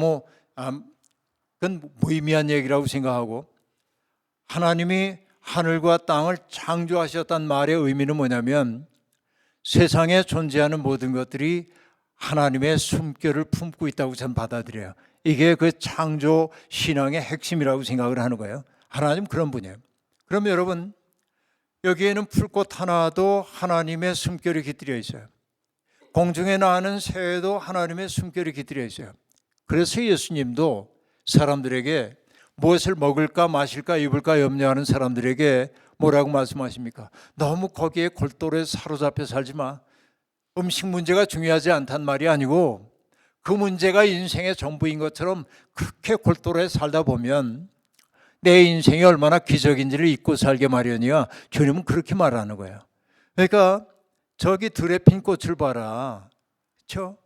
[SPEAKER 1] 그건 무의미한 얘기라고 생각하고, 하나님이 하늘과 땅을 창조하셨다는 말의 의미는 뭐냐면 세상에 존재하는 모든 것들이 하나님의 숨결을 품고 있다고 저는 받아들여요. 이게 그 창조 신앙의 핵심이라고 생각을 하는 거예요. 하나님 그런 분이에요. 그럼 여러분, 여기에는 풀꽃 하나도 하나님의 숨결이 깃들여 있어요. 공중에 나는 새에도 하나님의 숨결이 깃들여 있어요. 그래서 예수님도 사람들에게 무엇을 먹을까 마실까 입을까 염려하는 사람들에게 뭐라고 말씀하십니까? 너무 거기에 골똘에 사로잡혀 살지 마. 음식 문제가 중요하지 않단 말이 아니고 그 문제가 인생의 전부인 것처럼 그렇게 골똘해 살다 보면 내 인생이 얼마나 기적인지를 잊고 살게 마련이야. 주님은 그렇게 말하는 거예요. 그러니까 저기 들에 핀 꽃을 봐라. 그렇죠?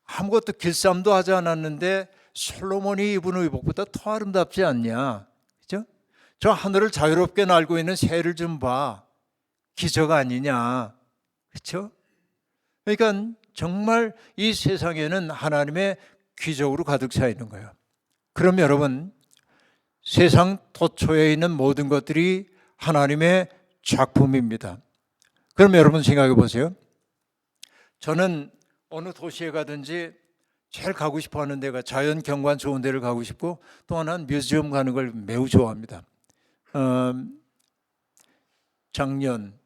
[SPEAKER 1] 아무것도 길쌈도 하지 않았는데 솔로몬이 입은 의복보다 더 아름답지 않냐? 그렇죠? 저 하늘을 자유롭게 날고 있는 새를 좀 봐. 기적 아니냐? 그렇죠? 그러니까 정말 이 세상에는 하나님의 기적으로 가득 차 있는 거예요. 그럼 여러분, 세상 도처에 있는 모든 것들이 하나님의 작품입니다. 그럼 여러분 생각해 보세요. 저는 어느 도시에 가든지 제일 가고 싶어 하는 데가 자연 경관 좋은 데를 가고 싶고, 또 하나는 뮤지엄 가는 걸 매우 좋아합니다.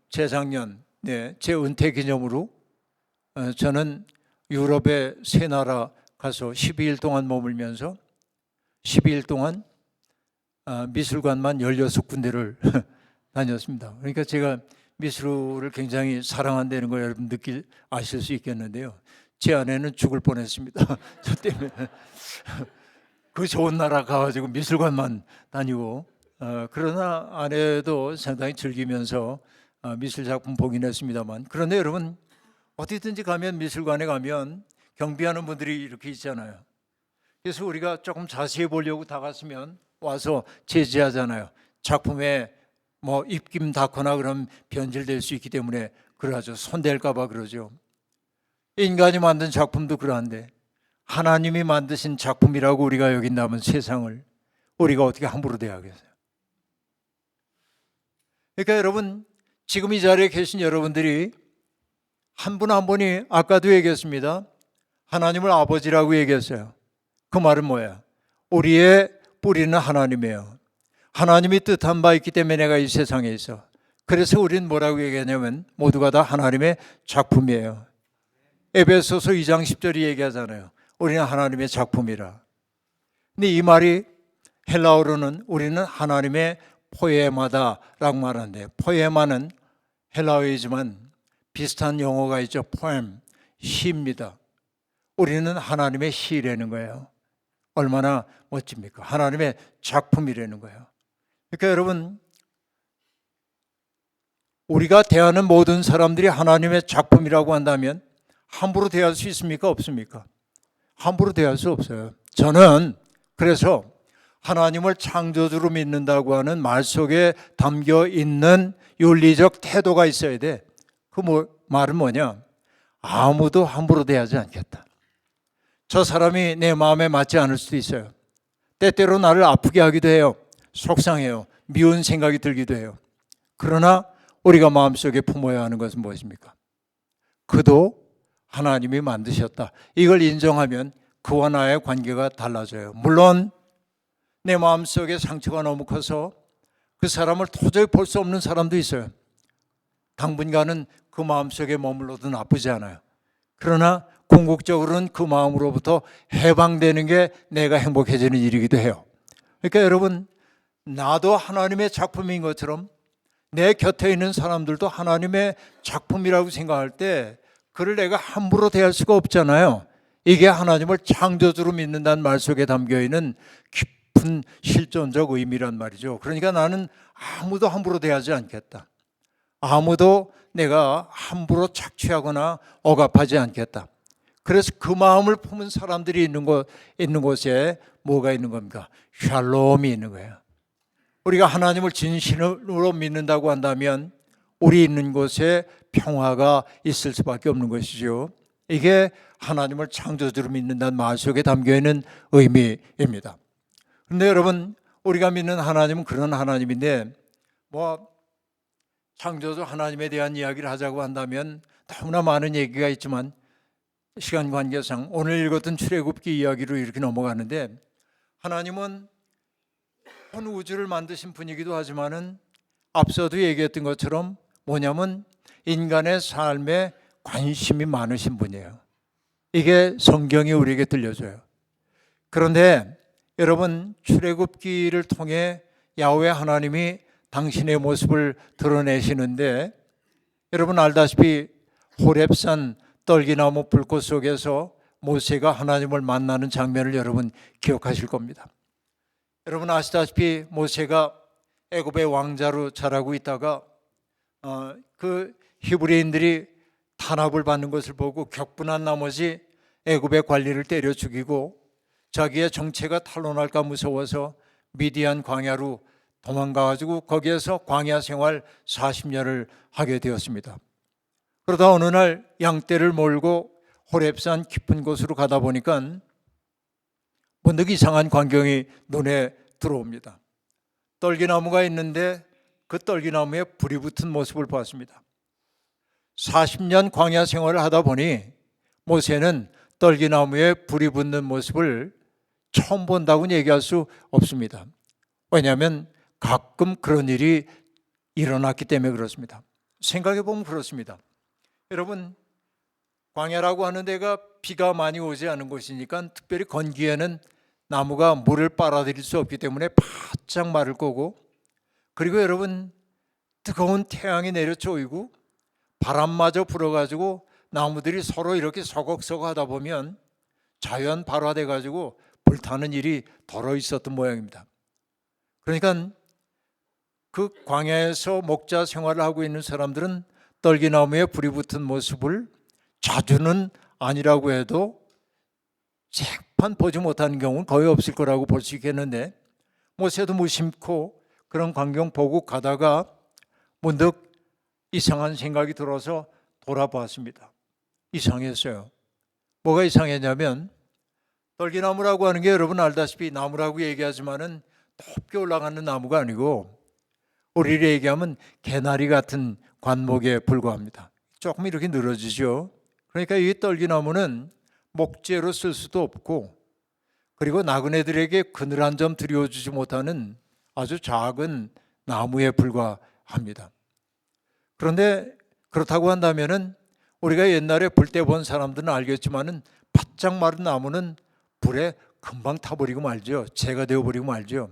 [SPEAKER 1] 재작년 제 은퇴 기념으로 저는 유럽의 세 나라 가서 12일 동안 머물면서 12일 동안 미술관만 16군데를 다녔습니다. 그러니까 제가 미술을 굉장히 사랑한다는 걸 여러분 아실 수 있겠는데요. 제 아내는 죽을 뻔했습니다. 저 때문에. 그 좋은 나라 가가지고 미술관만 다니고, 그러나 아내도 상당히 즐기면서 미술 작품 보긴 했습니다만, 그런데 여러분 어디든지 가면 미술관에 가면 경비하는 분들이 이렇게 있잖아요. 그래서 우리가 조금 자세히 보려고 다갔으면 와서 제지하잖아요. 작품에 뭐 입김 닿거나 그럼 변질될 수 있기 때문에 그러죠. 손댈까 봐 그러죠. 인간이 만든 작품도 그러한데 하나님이 만드신 작품이라고 우리가 여긴다면 세상을 우리가 어떻게 함부로 대하겠어요? 그러니까 여러분, 지금 이 자리에 계신 여러분들이 한 분 한 분이 아까도 얘기했습니다. 하나님을 아버지라고 얘기했어요. 그 말은 뭐예요? 우리의 뿌리는 하나님이에요. 하나님이 뜻한 바 있기 때문에 내가 이 세상에 있어. 그래서 우리는 뭐라고 얘기하냐면 모두가 다 하나님의 작품이에요. 에베소서 2장 10절이 얘기하잖아요. 우리는 하나님의 작품이라. 근데 이 말이 헬라어로는 우리는 하나님의 포에마다라고 말하는데, 포에마는 헬라어이지만 비슷한 용어가 있죠. 포엠, 시입니다. 우리는 하나님의 시라는 거예요. 얼마나 멋집니까? 하나님의 작품이라는 거예요. 그러니까 여러분, 우리가 대하는 모든 사람들이 하나님의 작품이라고 한다면 함부로 대할 수 있습니까? 없습니까? 함부로 대할 수 없어요. 저는 그래서 하나님을 창조주로 믿는다고 하는 말 속에 담겨 있는 윤리적 태도가 있어야 돼. 그 말은 뭐냐? 아무도 함부로 대하지 않겠다. 저 사람이 내 마음에 맞지 않을 수도 있어요. 때때로 나를 아프게 하기도 해요. 속상해요. 미운 생각이 들기도 해요. 그러나 우리가 마음속에 품어야 하는 것은 무엇입니까? 그도 하나님이 만드셨다. 이걸 인정하면 그와 나의 관계가 달라져요. 물론 내 마음속에 상처가 너무 커서 그 사람을 도저히 볼 수 없는 사람도 있어요. 당분간은 그 마음속에 머물러도 나쁘지 않아요. 그러나 궁극적으로는 그 마음으로부터 해방되는 게 내가 행복해지는 일이기도 해요. 그러니까 여러분, 나도 하나님의 작품인 것처럼 내 곁에 있는 사람들도 하나님의 작품이라고 생각할 때 그를 내가 함부로 대할 수가 없잖아요. 이게 하나님을 창조주로 믿는다는 말 속에 담겨있는 깊은 실존적 의미란 말이죠. 그러니까 나는 아무도 함부로 대하지 않겠다. 아무도 내가 함부로 착취하거나 억압하지 않겠다. 그래서 그 마음을 품은 사람들이 있는 곳에 뭐가 있는 겁니까? 샬롬이 있는 거예요. 우리가 하나님을 진심으로 믿는다고 한다면 우리 있는 곳에 평화가 있을 수밖에 없는 것이죠. 이게 하나님을 창조주로 믿는다는 말 속에 담겨있는 의미입니다. 그런데 여러분, 우리가 믿는 하나님은 그런 하나님인데, 창조주 하나님에 대한 이야기를 하자고 한다면 너무나 많은 얘기가 있지만 시간 관계상 오늘 읽었던 출애굽기 이야기로 이렇게 넘어가는데, 하나님은 온 우주를 만드신 분이기도 하지만은 앞서도 얘기했던 것처럼 뭐냐면 인간의 삶에 관심이 많으신 분이에요. 이게 성경이 우리에게 들려줘요. 그런데 여러분, 출애굽기를 통해 야훼 하나님이 당신의 모습을 드러내시는데, 여러분 알다시피 호렙산 떨기나무 불꽃 속에서 모세가 하나님을 만나는 장면을 여러분 기억하실 겁니다. 여러분 아시다시피 모세가 애굽의 왕자로 자라고 있다가 그 히브리인들이 탄압을 받는 것을 보고 격분한 나머지 애굽의 관리를 때려 죽이고 자기의 정체가 탄로날까 무서워서 미디안 광야로 도망가가지고 거기에서 광야 생활 40년을 하게 되었습니다. 그러다 어느 날 양떼를 몰고 호렙산 깊은 곳으로 가다 보니까 문득 이상한 광경이 눈에 들어옵니다. 떨기나무가 있는데 그 떨기나무에 불이 붙은 모습을 보았습니다. 40년 광야 생활을 하다 보니 모세는 떨기나무에 불이 붙는 모습을 처음 본다고는 얘기할 수 없습니다. 왜냐하면 가끔 그런 일이 일어났기 때문에 그렇습니다. 생각해 보면 그렇습니다. 여러분, 광야라고 하는 데가 비가 많이 오지 않은 곳이니까 특별히 건기에는 나무가 물을 빨아들일 수 없기 때문에 바짝 마를 거고, 그리고 여러분, 뜨거운 태양이 내려 쪼이고 바람마저 불어가지고 나무들이 서로 이렇게 서걱서걱 하다 보면 자연 발화돼 가지고 불타는 일이 덜어 있었던 모양입니다. 그러니까 그 광야에서 목자 생활을 하고 있는 사람들은 떨기나무에 불이 붙은 모습을 자주는 아니라고 해도 생판 보지 못하는 경우는 거의 없을 거라고 볼 수 있겠는데, 모세도 무심코 그런 광경 보고 가다가 문득 이상한 생각이 들어서 돌아봤습니다. 이상했어요. 뭐가 이상했냐면, 떨기나무라고 하는 게 여러분 알다시피 나무라고 얘기하지만은 높게 올라가는 나무가 아니고 우리를 얘기하면 개나리 같은 관목에 불과합니다. 조금 이렇게 늘어지죠. 그러니까 이 떨기나무는 목재로 쓸 수도 없고, 그리고 나그네들에게 그늘 한 점 들여주지 못하는 아주 작은 나무에 불과합니다. 그런데 그렇다고 한다면은 우리가 옛날에 불 때 본 사람들은 알겠지만은 바짝 마른 나무는 불에 금방 타버리고 말죠. 재가 되어버리고 말죠.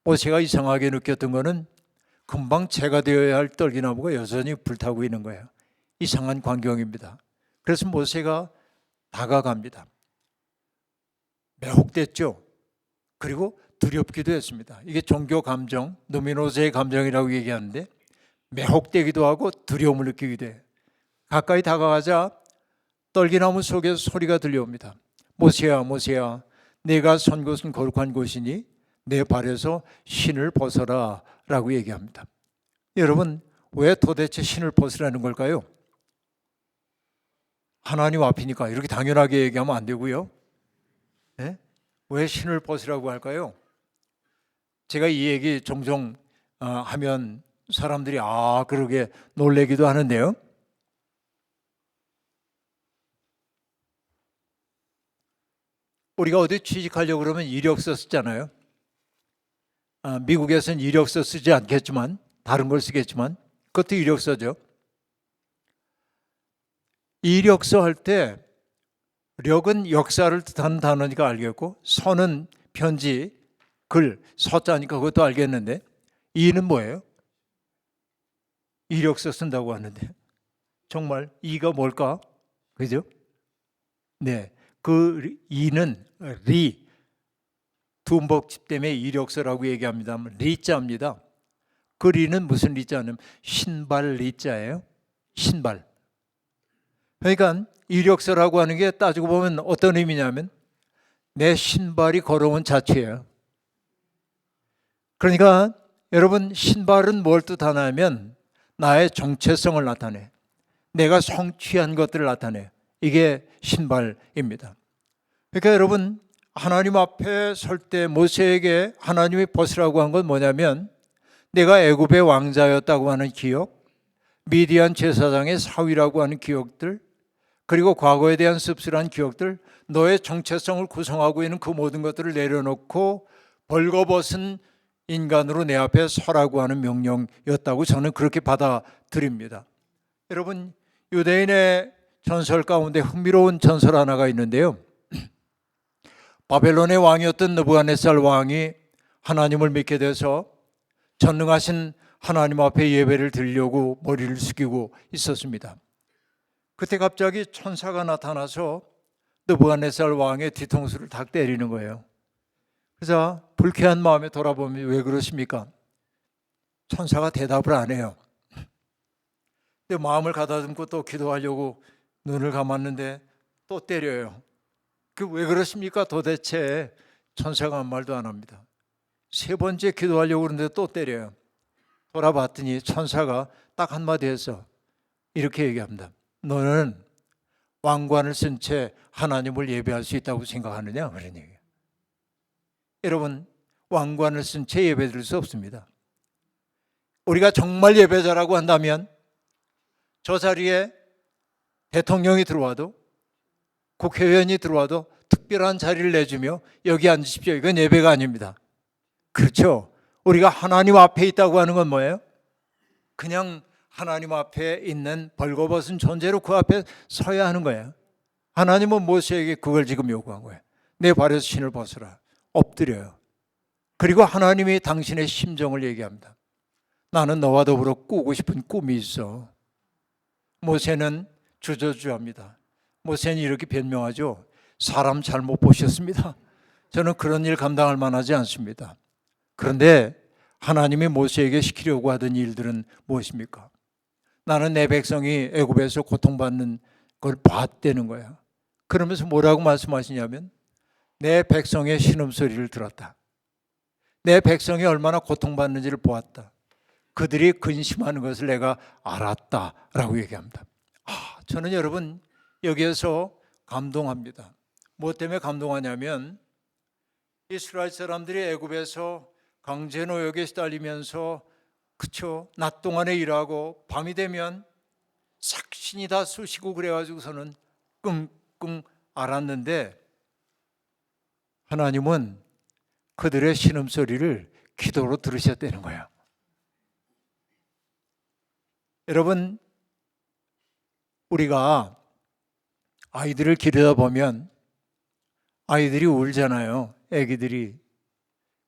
[SPEAKER 1] 모세가 이상하게 느꼈던 거는 금방 재가 되어야 할 떨기나무가 여전히 불타고 있는 거예요. 이상한 광경입니다. 그래서 모세가 다가갑니다. 매혹됐죠. 그리고 두렵기도 했습니다. 이게 종교 감정, 누미노제의 감정이라고 얘기하는데 매혹되기도 하고 두려움을 느끼기도 해요. 가까이 다가가자 떨기나무 속에서 소리가 들려옵니다. 모세야, 모세야, 내가 선 곳은 거룩한 곳이니 내 발에서 신을 벗어라 라고 얘기합니다. 여러분, 왜 도대체 신을 벗으라는 걸까요? 하나님 앞이니까 이렇게 당연하게 얘기하면 안 되고요. 네? 왜 신을 벗으라고 할까요? 제가 이 얘기 종종 하면 사람들이 그러게 놀래기도 하는데요. 우리가 어디 취직하려고 그러면 이력서 쓰잖아요. 미국에서는 이력서 쓰지 않겠지만 다른 걸 쓰겠지만 그것도 이력서죠. 이력서 할 때 력은 역사를 뜻하는 단어니까 알겠고, 서는 편지, 글, 서자니까 그것도 알겠는데, 이는 뭐예요? 이력서 쓴다고 하는데 정말 이가 뭘까? 그죠? 네, 그 이는 리, 두음복집 때문에 이력서라고 얘기합니다. 리자입니다. 그 리는 무슨 리자냐면 신발 리자예요. 신발. 그러니까 이력서라고 하는 게 따지고 보면 어떤 의미냐면 내 신발이 걸어온 자체예요. 그러니까 여러분, 신발은 뭘 뜻하냐면 나의 정체성을 나타내, 내가 성취한 것들을 나타내. 이게 신발입니다. 그러니까 여러분, 하나님 앞에 설 때 모세에게 하나님이 벗으라고 한 건 뭐냐면 내가 애굽의 왕자였다고 하는 기억, 미디안 제사장의 사위라고 하는 기억들, 그리고 과거에 대한 씁쓸한 기억들, 너의 정체성을 구성하고 있는 그 모든 것들을 내려놓고 벌거벗은 인간으로 내 앞에 서라고 하는 명령이었다고 저는 그렇게 받아들입니다. 여러분, 유대인의 전설 가운데 흥미로운 전설 하나가 있는데요. 바벨론의 왕이었던 느부갓네살 왕이 하나님을 믿게 돼서 전능하신 하나님 앞에 예배를 드리려고 머리를 숙이고 있었습니다. 그때 갑자기 천사가 나타나서 느부갓네살 왕의 뒤통수를 탁 때리는 거예요. 그래서 불쾌한 마음에 돌아보면 왜 그러십니까? 천사가 대답을 안 해요. 근데 마음을 가다듬고 또 기도하려고 눈을 감았는데 또 때려요. 그 왜 그러십니까? 도대체 천사가 아무 말도 안 합니다. 세 번째 기도하려고 그러는데 또 때려요. 돌아봤더니 천사가 딱 한마디 해서 이렇게 얘기합니다. 너는 왕관을 쓴 채 하나님을 예배할 수 있다고 생각하느냐? 그런 얘기예요. 여러분, 왕관을 쓴 채 예배 드릴 수 없습니다. 우리가 정말 예배자라고 한다면 저 자리에 대통령이 들어와도 국회의원이 들어와도 특별한 자리를 내주며 여기 앉으십시오. 이건 예배가 아닙니다. 그렇죠? 우리가 하나님 앞에 있다고 하는 건 뭐예요? 그냥 하나님 앞에 있는 벌거벗은 존재로 그 앞에 서야 하는 거예요. 하나님은 모세에게 그걸 지금 요구한 거예요. 내 발에서 신을 벗으라. 엎드려요. 그리고 하나님이 당신의 심정을 얘기합니다. 나는 너와 더불어 꾸고 싶은 꿈이 있어. 모세는 주저주저합니다. 모세는 이렇게 변명하죠. 사람 잘못 보셨습니다. 저는 그런 일 감당할 만하지 않습니다. 그런데 하나님이 모세에게 시키려고 하던 일들은 무엇입니까? 나는 내 백성이 애굽에서 고통받는 걸 봤다는 거예요. 그러면서 뭐라고 말씀하시냐면 내 백성의 신음소리를 들었다. 내 백성이 얼마나 고통받는지를 보았다. 그들이 근심하는 것을 내가 알았다라고 얘기합니다. 저는 여러분 여기에서 감동합니다. 뭐 때문에 감동하냐면 이스라엘 사람들이 애굽에서 강제 노역에 시달리면서 그쵸, 낮 동안에 일하고 밤이 되면 삭신이 다 쑤시고 그래가지고서는 끙끙 앓았는데 하나님은 그들의 신음소리를 기도로 들으셨다는 거예요. 여러분, 우리가 아이들을 기르다 보면 아이들이 울잖아요. 애기들이.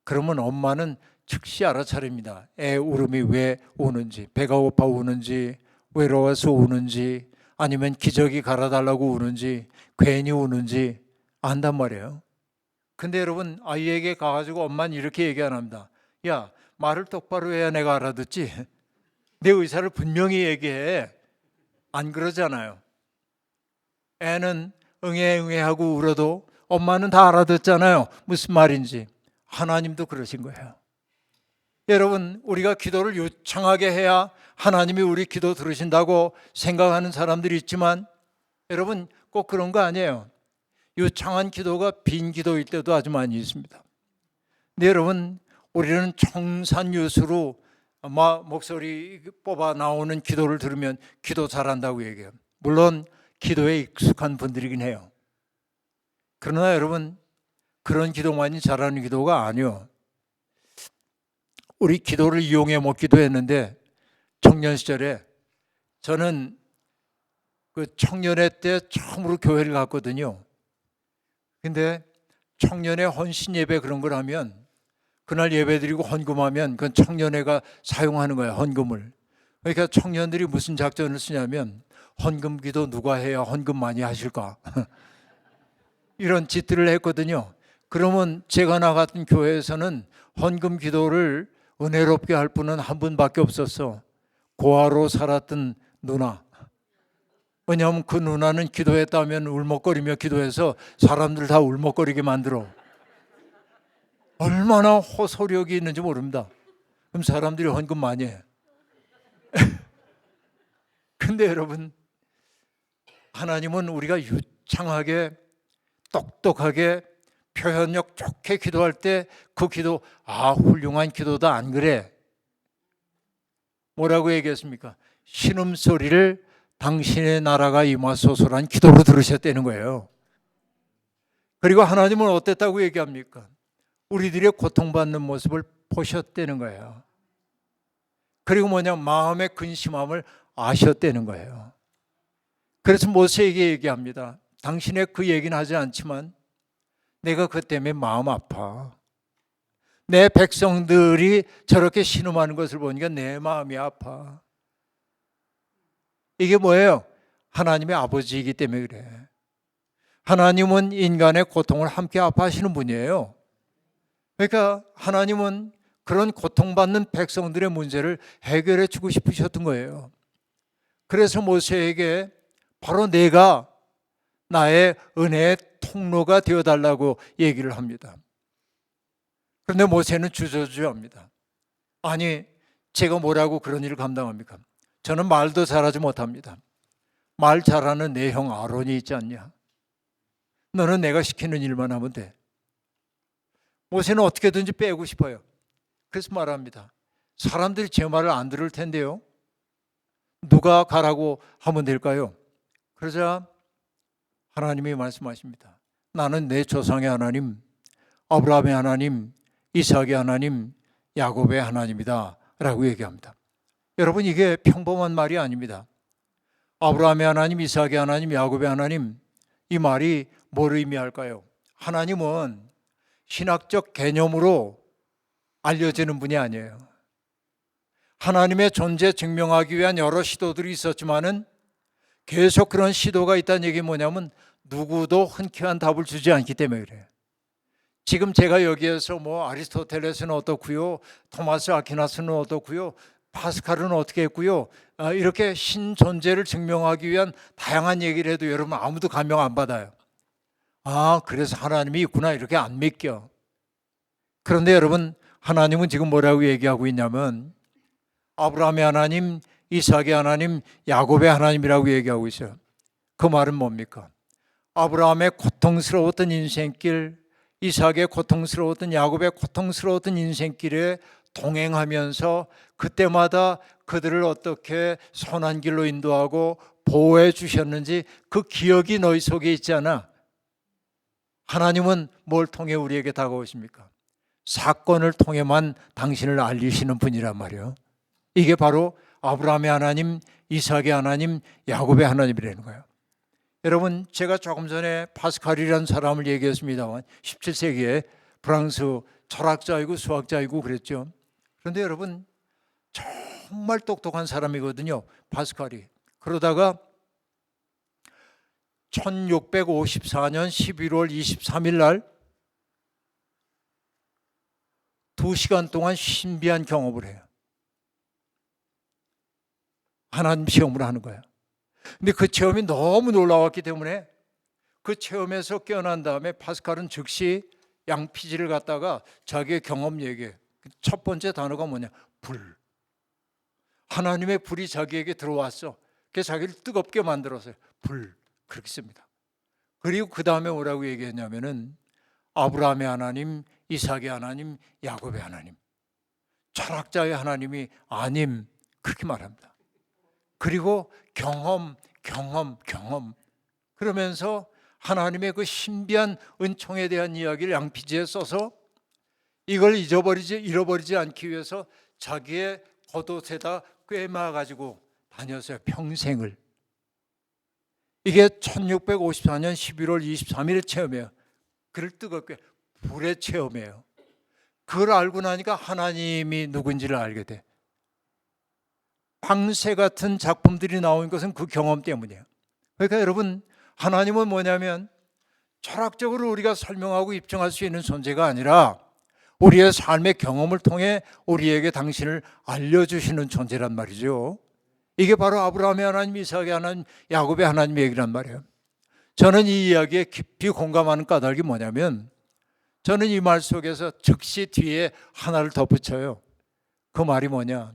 [SPEAKER 1] 그러면 엄마는 즉시 알아차립니다. 애 울음이 왜 우는지, 배가 고파 우는지, 외로워서 우는지, 아니면 기저귀 갈아달라고 우는지, 괜히 우는지 안단 말이에요. 근데 여러분 아이에게 가가지고 엄마는 이렇게 얘기 안 합니다. 야, 말을 똑바로 해야 내가 알아듣지. 내 의사를 분명히 얘기해. 안 그러잖아요. 애는 응애 하고 울어도 엄마는 다 알아듣잖아요. 무슨 말인지. 하나님도 그러신 거예요. 여러분, 우리가 기도를 유창하게 해야 하나님이 우리 기도 들으신다고 생각하는 사람들이 있지만 여러분 꼭 그런 거 아니에요. 유창한 기도가 빈 기도일 때도 아주 많이 있습니다. 근데 여러분, 우리는 청산유수로 목소리 뽑아 나오는 기도를 들으면 기도 잘한다고 얘기해요. 물론 기도에 익숙한 분들이긴 해요. 그러나 여러분, 그런 기도만이 잘하는 기도가 아니요. 우리 기도를 이용해 못 기도했는데 청년 시절에 저는 그 청년회 때 처음으로 교회를 갔거든요. 근데 청년회 헌신 예배 그런 걸 하면 그날 예배 드리고 헌금하면 그건 청년회가 사용하는 거예요. 헌금을. 그러니까 청년들이 무슨 작전을 쓰냐면 헌금 기도 누가 해야 헌금 많이 하실까? 이런 짓들을 했거든요. 그러면 제가 나갔던 교회에서는 헌금 기도를 은혜롭게 할 분은 한 분밖에 없었어. 고아로 살았던 누나. 왜냐하면 그 누나는 기도했다면 울먹거리며 기도해서 사람들 다 울먹거리게 만들어. 얼마나 호소력이 있는지 모릅니다. 그럼 사람들이 헌금 많이 해. 근데 여러분, 하나님은 우리가 유창하게 똑똑하게 표현력 좋게 기도할 때 그 기도 훌륭한 기도다 안 그래? 뭐라고 얘기했습니까? 신음소리를 당신의 나라가 임하소서란 기도로 들으셨다는 거예요. 그리고 하나님은 어땠다고 얘기합니까? 우리들의 고통받는 모습을 보셨다는 거예요. 그리고 뭐냐, 마음의 근심함을 아셨다는 거예요. 그래서 모세에게 얘기합니다. 당신의 그 얘기는 하지 않지만 내가 그 때문에 마음 아파. 내 백성들이 저렇게 신음하는 것을 보니까 내 마음이 아파. 이게 뭐예요? 하나님의 아버지이기 때문에 그래. 하나님은 인간의 고통을 함께 아파하시는 분이에요. 그러니까 하나님은 그런 고통받는 백성들의 문제를 해결해 주고 싶으셨던 거예요. 그래서 모세에게 바로 내가 나의 은혜의 통로가 되어달라고 얘기를 합니다. 그런데 모세는 주저주저합니다. 아니, 제가 뭐라고 그런 일을 감당합니까? 저는 말도 잘하지 못합니다. 말 잘하는 내 형 아론이 있지 않냐? 너는 내가 시키는 일만 하면 돼. 모세는 어떻게든지 빼고 싶어요. 그래서 말합니다. 사람들이 제 말을 안 들을 텐데요. 누가 가라고 하면 될까요? 그러자 하나님이 말씀하십니다. 나는 내 조상의 하나님, 아브라함의 하나님, 이삭의 하나님, 야곱의 하나님이다 라고 얘기합니다. 여러분, 이게 평범한 말이 아닙니다. 아브라함의 하나님, 이삭의 하나님, 야곱의 하나님, 이 말이 뭘 의미할까요? 하나님은 신학적 개념으로 알려지는 분이 아니에요. 하나님의 존재 증명하기 위한 여러 시도들이 있었지만은 계속 그런 시도가 있다는 얘기 뭐냐면 누구도 흔쾌한 답을 주지 않기 때문에 그래요. 지금 제가 여기에서 뭐 아리스토텔레스는 어떻고요, 토마스 아퀴나스는 어떻고요, 파스칼은 어떻게 했고요, 이렇게 신존재를 증명하기 위한 다양한 얘기를 해도 여러분 아무도 감명 안 받아요. 그래서 하나님이 있구나 이렇게 안 믿겨. 그런데 여러분, 하나님은 지금 뭐라고 얘기하고 있냐면 아브라함의 하나님, 이삭의 하나님, 야곱의 하나님이라고 얘기하고 있어요. 그 말은 뭡니까? 아브라함의 고통스러웠던 인생길, 이삭의 고통스러웠던, 야곱의 고통스러웠던 인생길에 동행하면서 그때마다 그들을 어떻게 선한 길로 인도하고 보호해 주셨는지 그 기억이 너희 속에 있잖아. 하나님은 뭘 통해 우리에게 다가오십니까? 사건을 통해만 당신을 알리시는 분이란 말이에요. 이게 바로 아브라함의 하나님, 이삭의 하나님, 야곱의 하나님이라는 거예요. 여러분, 제가 조금 전에 파스칼이라는 사람을 얘기했습니다만 17세기에 프랑스 철학자이고 수학자이고 그랬죠. 그런데 여러분, 정말 똑똑한 사람이거든요, 파스칼이. 그러다가 1654년 11월 23일 날 2시간 동안 신비한 경험을 해요. 하나님 시험을 하는 거예요. 근데 그 체험이 너무 놀라웠기 때문에 그 체험에서 깨어난 다음에 파스칼은 즉시 양피지를 갖다가 자기의 경험 얘기해. 첫 번째 단어가 뭐냐? 불. 하나님의 불이 자기에게 들어왔어. 그래서 자기를 뜨겁게 만들었어요. 불. 그렇게 씁니다. 그리고 그 다음에 뭐라고 얘기했냐면은 아브라함의 하나님, 이삭의 하나님, 야곱의 하나님, 철학자의 하나님이 아님, 그렇게 말합니다. 그리고 경험. 그러면서 하나님의 그 신비한 은총에 대한 이야기를 양피지에 써서 이걸 잃어버리지 않기 위해서 자기의 겉옷에다 꿰매가지고 다녔어요, 평생을. 이게 1654년 11월 23일의 체험이에요. 그를 뜨겁게 불의 체험이에요. 그걸 알고 나니까 하나님이 누군지를 알게 돼. 방세 같은 작품들이 나온 것은 그 경험 때문이에요. 그러니까 여러분, 하나님은 뭐냐면 철학적으로 우리가 설명하고 입증할 수 있는 존재가 아니라 우리의 삶의 경험을 통해 우리에게 당신을 알려주시는 존재란 말이죠. 이게 바로 아브라함의 하나님, 이삭의 하나님, 야곱의 하나님 얘기란 말이에요. 저는 이 이야기에 깊이 공감하는 까닭이 뭐냐면 저는 이 말 속에서 즉시 뒤에 하나를 덧붙여요. 그 말이 뭐냐?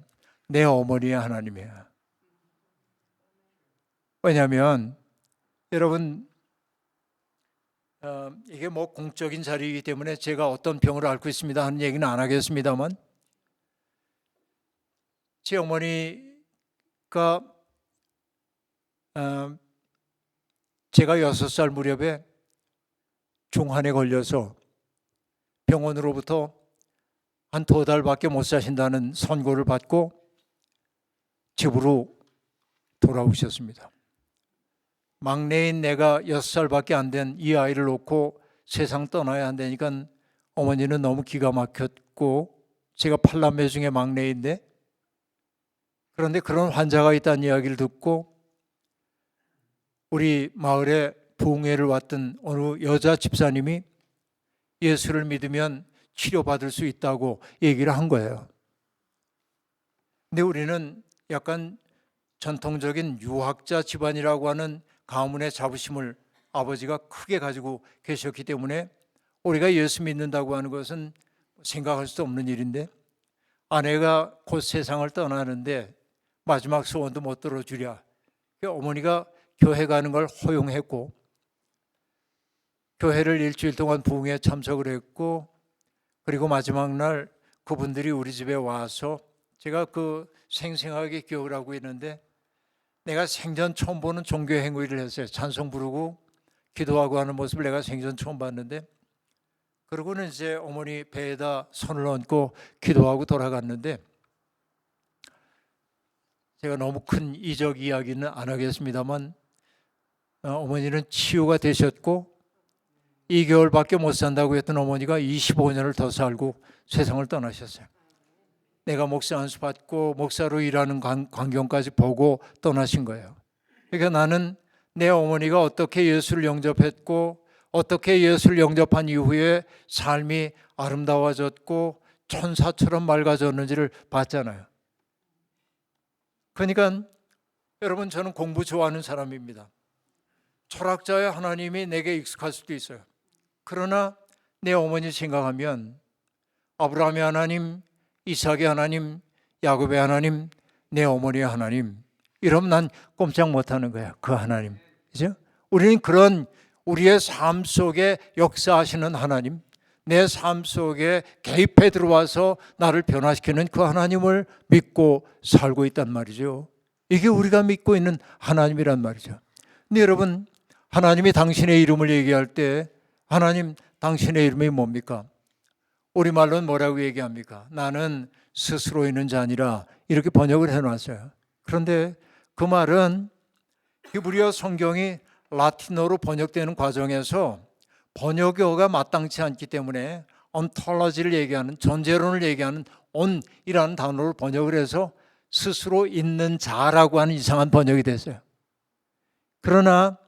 [SPEAKER 1] 내 어머니의 하나님이야. 왜냐하면 여러분, 이게 뭐 공적인 자리이기 때문에 제가 어떤 병을 앓고 있습니다 하는 얘기는 안 하겠습니다만 제 어머니가 제가 6살 무렵에 중환에 걸려서 병원으로부터 한 2달밖에 못 사신다는 선고를 받고 집으로 돌아오셨습니다. 막내인 내가 6살밖에 안 된 이 아이를 놓고 세상 떠나야 한다니까 어머니는 너무 기가 막혔고, 제가 8남매 중에 막내인데, 그런데 그런 환자가 있다는 이야기를 듣고 우리 마을에 부흥회를 왔던 어느 여자 집사님이 예수를 믿으면 치료받을 수 있다고 얘기를 한 거예요. 근데 우리는 약간 전통적인 유학자 집안이라고 하는 가문의 자부심을 아버지가 크게 가지고 계셨기 때문에 우리가 예수 믿는다고 하는 것은 생각할 수 없는 일인데, 아내가 곧 세상을 떠나는데 마지막 소원도 못 들어주랴. 어머니가 교회 가는 걸 허용했고 교회를 일주일 동안 부흥회에 참석을 했고, 그리고 마지막 날 그분들이 우리 집에 와서 제가 생생하게 기억을 하고 있는데 내가 생전 처음 보는 종교 행위를 했어요. 찬송 부르고 기도하고 하는 모습을 내가 생전 처음 봤는데, 그러고는 이제 어머니 배에다 손을 얹고 기도하고 돌아갔는데, 제가 너무 큰 이적 이야기는 안 하겠습니다만 어머니는 치유가 되셨고 2개월밖에 못 산다고 했던 어머니가 25년을 더 살고 세상을 떠나셨어요. 내가 목사 안수 받고 목사로 일하는 광경까지 보고 떠나신 거예요. 그러니까 나는 내 어머니가 어떻게 예수를 영접했고 어떻게 예수를 영접한 이후에 삶이 아름다워졌고 천사처럼 맑아졌는지를 봤잖아요. 그러니까 여러분, 저는 공부 좋아하는 사람입니다. 철학자의 하나님이 내게 익숙할 수도 있어요. 그러나 내 어머니 생각하면 아브라함의 하나님, 이삭의 하나님, 야곱의 하나님, 내 어머니의 하나님, 이러면 난 꼼짝 못하는 거야. 그 하나님, 그죠? 우리는 그런 우리의 삶 속에 역사하시는 하나님, 내 삶 속에 개입해 들어와서 나를 변화시키는 그 하나님을 믿고 살고 있단 말이죠. 이게 우리가 믿고 있는 하나님이란 말이죠. 근데 여러분, 하나님이 당신의 이름을 얘기할 때 하나님 당신의 이름이 뭡니까? 우리말로는 뭐라고 얘기합니까? 나는 스스로 있는 자 아니라, 이렇게 번역을 해놨어요. 그런데 그 말은 히브리어 성경이 라틴어로 번역되는 과정에서 번역어가 마땅치 않기 때문에 ontology를 얘기하는, 전제론을 얘기하는 on이라는 단어로 번역을 해서 스스로 있는 자라고 하는 이상한 번역이 됐어요. 그러나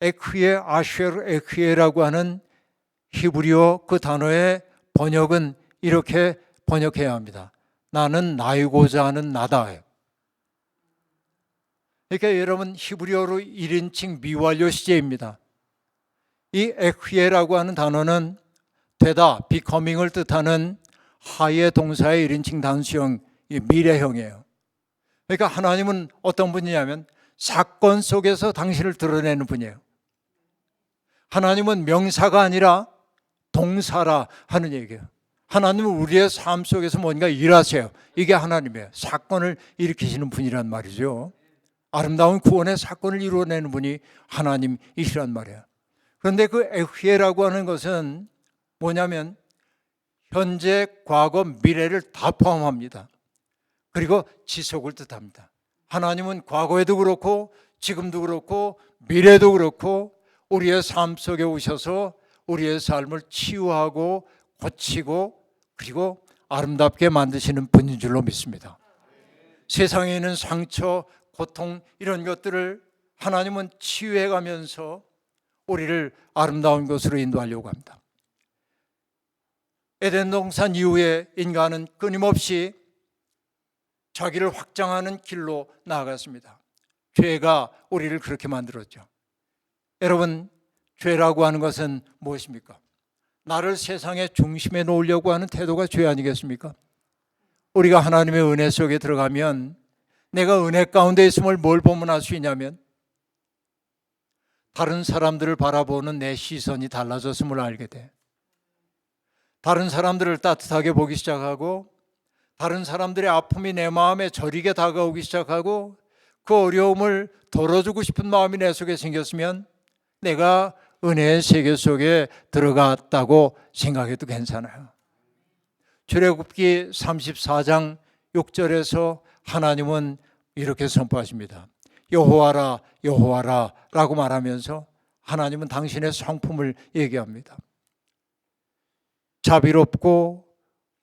[SPEAKER 1] 에크예, 아쉐르 에크예라고 하는 히브리어 그 단어의 번역은 이렇게 번역해야 합니다. 나는 나이고자 하는 나다. 그러니까 여러분, 히브리어로 1인칭 미완료 시제입니다. 이 에크예라고 하는 단어는 되다, becoming을 뜻하는 하의 동사의 1인칭 단수형, 미래형이에요. 그러니까 하나님은 어떤 분이냐면 사건 속에서 당신을 드러내는 분이에요. 하나님은 명사가 아니라 동사라 하는 얘기예요. 하나님은 우리의 삶 속에서 뭔가 일하세요. 이게 하나님이에요. 사건을 일으키시는 분이란 말이죠. 아름다운 구원의 사건을 이루어내는 분이 하나님이시란 말이에요. 그런데 그 에흐예라고 하는 것은 뭐냐면 현재, 과거, 미래를 다 포함합니다. 그리고 지속을 뜻합니다. 하나님은 과거에도 그렇고 지금도 그렇고 미래도 그렇고 우리의 삶 속에 오셔서 우리의 삶을 치유하고 고치고 그리고 아름답게 만드시는 분인 줄로 믿습니다. 세상에 있는 상처, 고통, 이런 것들을 하나님은 치유해 가면서 우리를 아름다운 곳으로 인도하려고 합니다. 에덴 동산 이후에 인간은 끊임없이 자기를 확장하는 길로 나아갔습니다. 죄가 우리를 그렇게 만들었죠. 여러분, 죄라고 하는 것은 무엇입니까? 나를 세상의 중심에 놓으려고 하는 태도가 죄 아니겠습니까? 우리가 하나님의 은혜 속에 들어가면 내가 은혜 가운데 있음을 뭘 보면 알 수 있냐면 다른 사람들을 바라보는 내 시선이 달라졌음을 알게 돼. 다른 사람들을 따뜻하게 보기 시작하고 다른 사람들의 아픔이 내 마음에 저리게 다가오기 시작하고 그 어려움을 덜어주고 싶은 마음이 내 속에 생겼으면 내가 은혜의 세계 속에 들어갔다고 생각해도 괜찮아요. 출애굽기 34장 6절에서 하나님은 이렇게 선포하십니다. 여호와라 여호와라 라고 말하면서 하나님은 당신의 성품을 얘기합니다. 자비롭고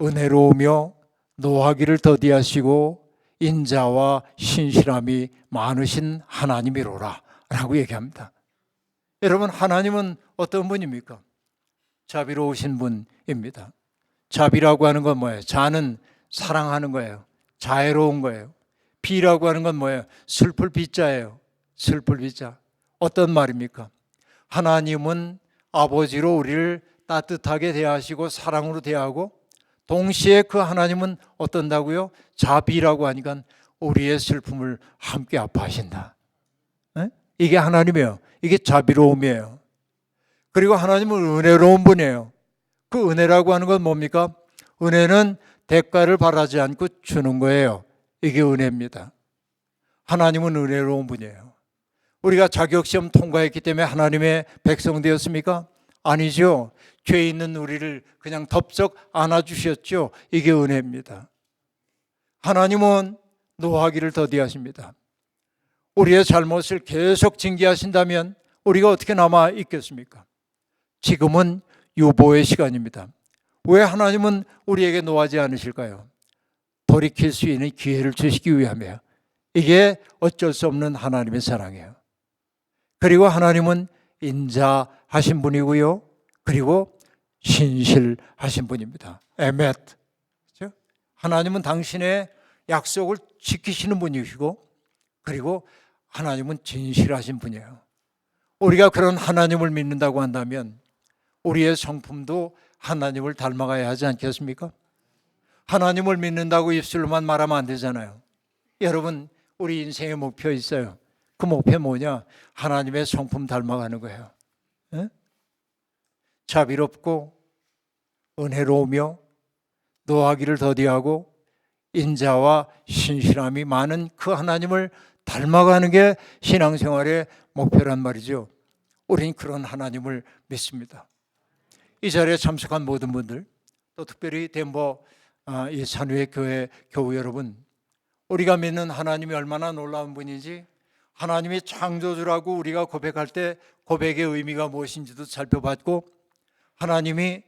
[SPEAKER 1] 은혜로우며 노하기를 더디하시고 인자와 신실함이 많으신 하나님이로라 라고 얘기합니다. 여러분, 하나님은 어떤 분입니까? 자비로우신 분입니다. 자비라고 하는 건 뭐예요? 자는 사랑하는 거예요. 자애로운 거예요. 비라고 하는 건 뭐예요? 슬플 비자예요. 슬플 비자. 어떤 말입니까? 하나님은 아버지로 우리를 따뜻하게 대하시고 사랑으로 대하고 동시에 그 하나님은 어떤다고요? 자비라고 하니까 우리의 슬픔을 함께 아파하신다. 이게 하나님이에요. 이게 자비로움이에요. 그리고 하나님은 은혜로운 분이에요. 그 은혜라고 하는 건 뭡니까? 은혜는 대가를 바라지 않고 주는 거예요. 이게 은혜입니다. 하나님은 은혜로운 분이에요. 우리가 자격시험 통과했기 때문에 하나님의 백성 되었습니까? 아니죠. 죄 있는 우리를 그냥 덥석 안아주셨죠. 이게 은혜입니다. 하나님은 노하기를 더디하십니다. 우리의 잘못을 계속 징계하신다면 우리가 어떻게 남아 있겠습니까? 지금은 유보의 시간입니다. 왜 하나님은 우리에게 노하지 않으실까요? 돌이킬 수 있는 기회를 주시기 위함이에요. 이게 어쩔 수 없는 하나님의 사랑이에요. 그리고 하나님은 인자하신 분이고요. 그리고 신실하신 분입니다. 에멧. 그렇죠? 하나님은 당신의 약속을 지키시는 분이시고 그리고 하나님은 진실하신 분이에요. 우리가 그런 하나님을 믿는다고 한다면 우리의 성품도 하나님을 닮아가야 하지 않겠습니까? 하나님을 믿는다고 입술로만 말하면 안 되잖아요. 여러분, 우리 인생의 목표 있어요. 그 목표 뭐냐? 하나님의 성품 닮아가는 거예요. 에? 자비롭고 은혜로우며 노하기를 더디하고 인자와 신실함이 많은 그 하나님을 닮아가는 게 신앙생활의 목표란 말이죠. 우린 그런 하나님을 믿습니다. 이 자리에 참석한 모든 분들, 또 특별히 덴버 이 산후의 교회 교우 여러분, 우리가 믿는 하나님이 얼마나 놀라운 분인지, 하나님이 창조주라고 우리가 고백할 때 고백의 의미가 무엇인지도 살펴봤고, 하나님이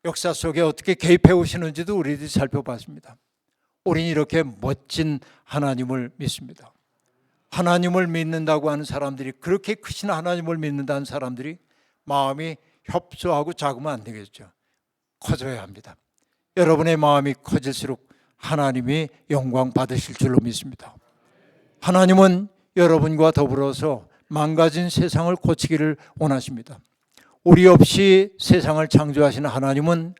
[SPEAKER 1] 역사 속에 어떻게 개입해 오시는지도 우리들이 살펴봤습니다. 우린 이렇게 멋진 하나님을 믿습니다. 하나님을 믿는다고 하는 사람들이, 그렇게 크신 하나님을 믿는다는 사람들이 마음이 협소하고 작으면 안 되겠죠. 커져야 합니다. 여러분의 마음이 커질수록 하나님이 영광 받으실 줄로 믿습니다. 하나님은 여러분과 더불어서 망가진 세상을 고치기를 원하십니다. 우리 없이 세상을 창조하시는 하나님은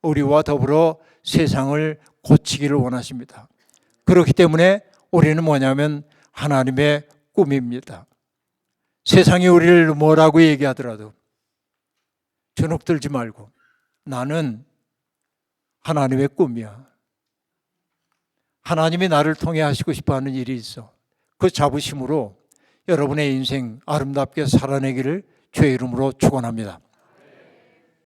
[SPEAKER 1] 우리와 더불어 세상을 고치기를 원하십니다. 그렇기 때문에 우리는 뭐냐면 하나님의 꿈입니다. 세상이 우리를 뭐라고 얘기하더라도 주눅들지 말고 나는 하나님의 꿈이야. 하나님이 나를 통해 하시고 싶어하는 일이 있어. 그 자부심으로 여러분의 인생 아름답게 살아내기를 주의 이름으로 축원합니다.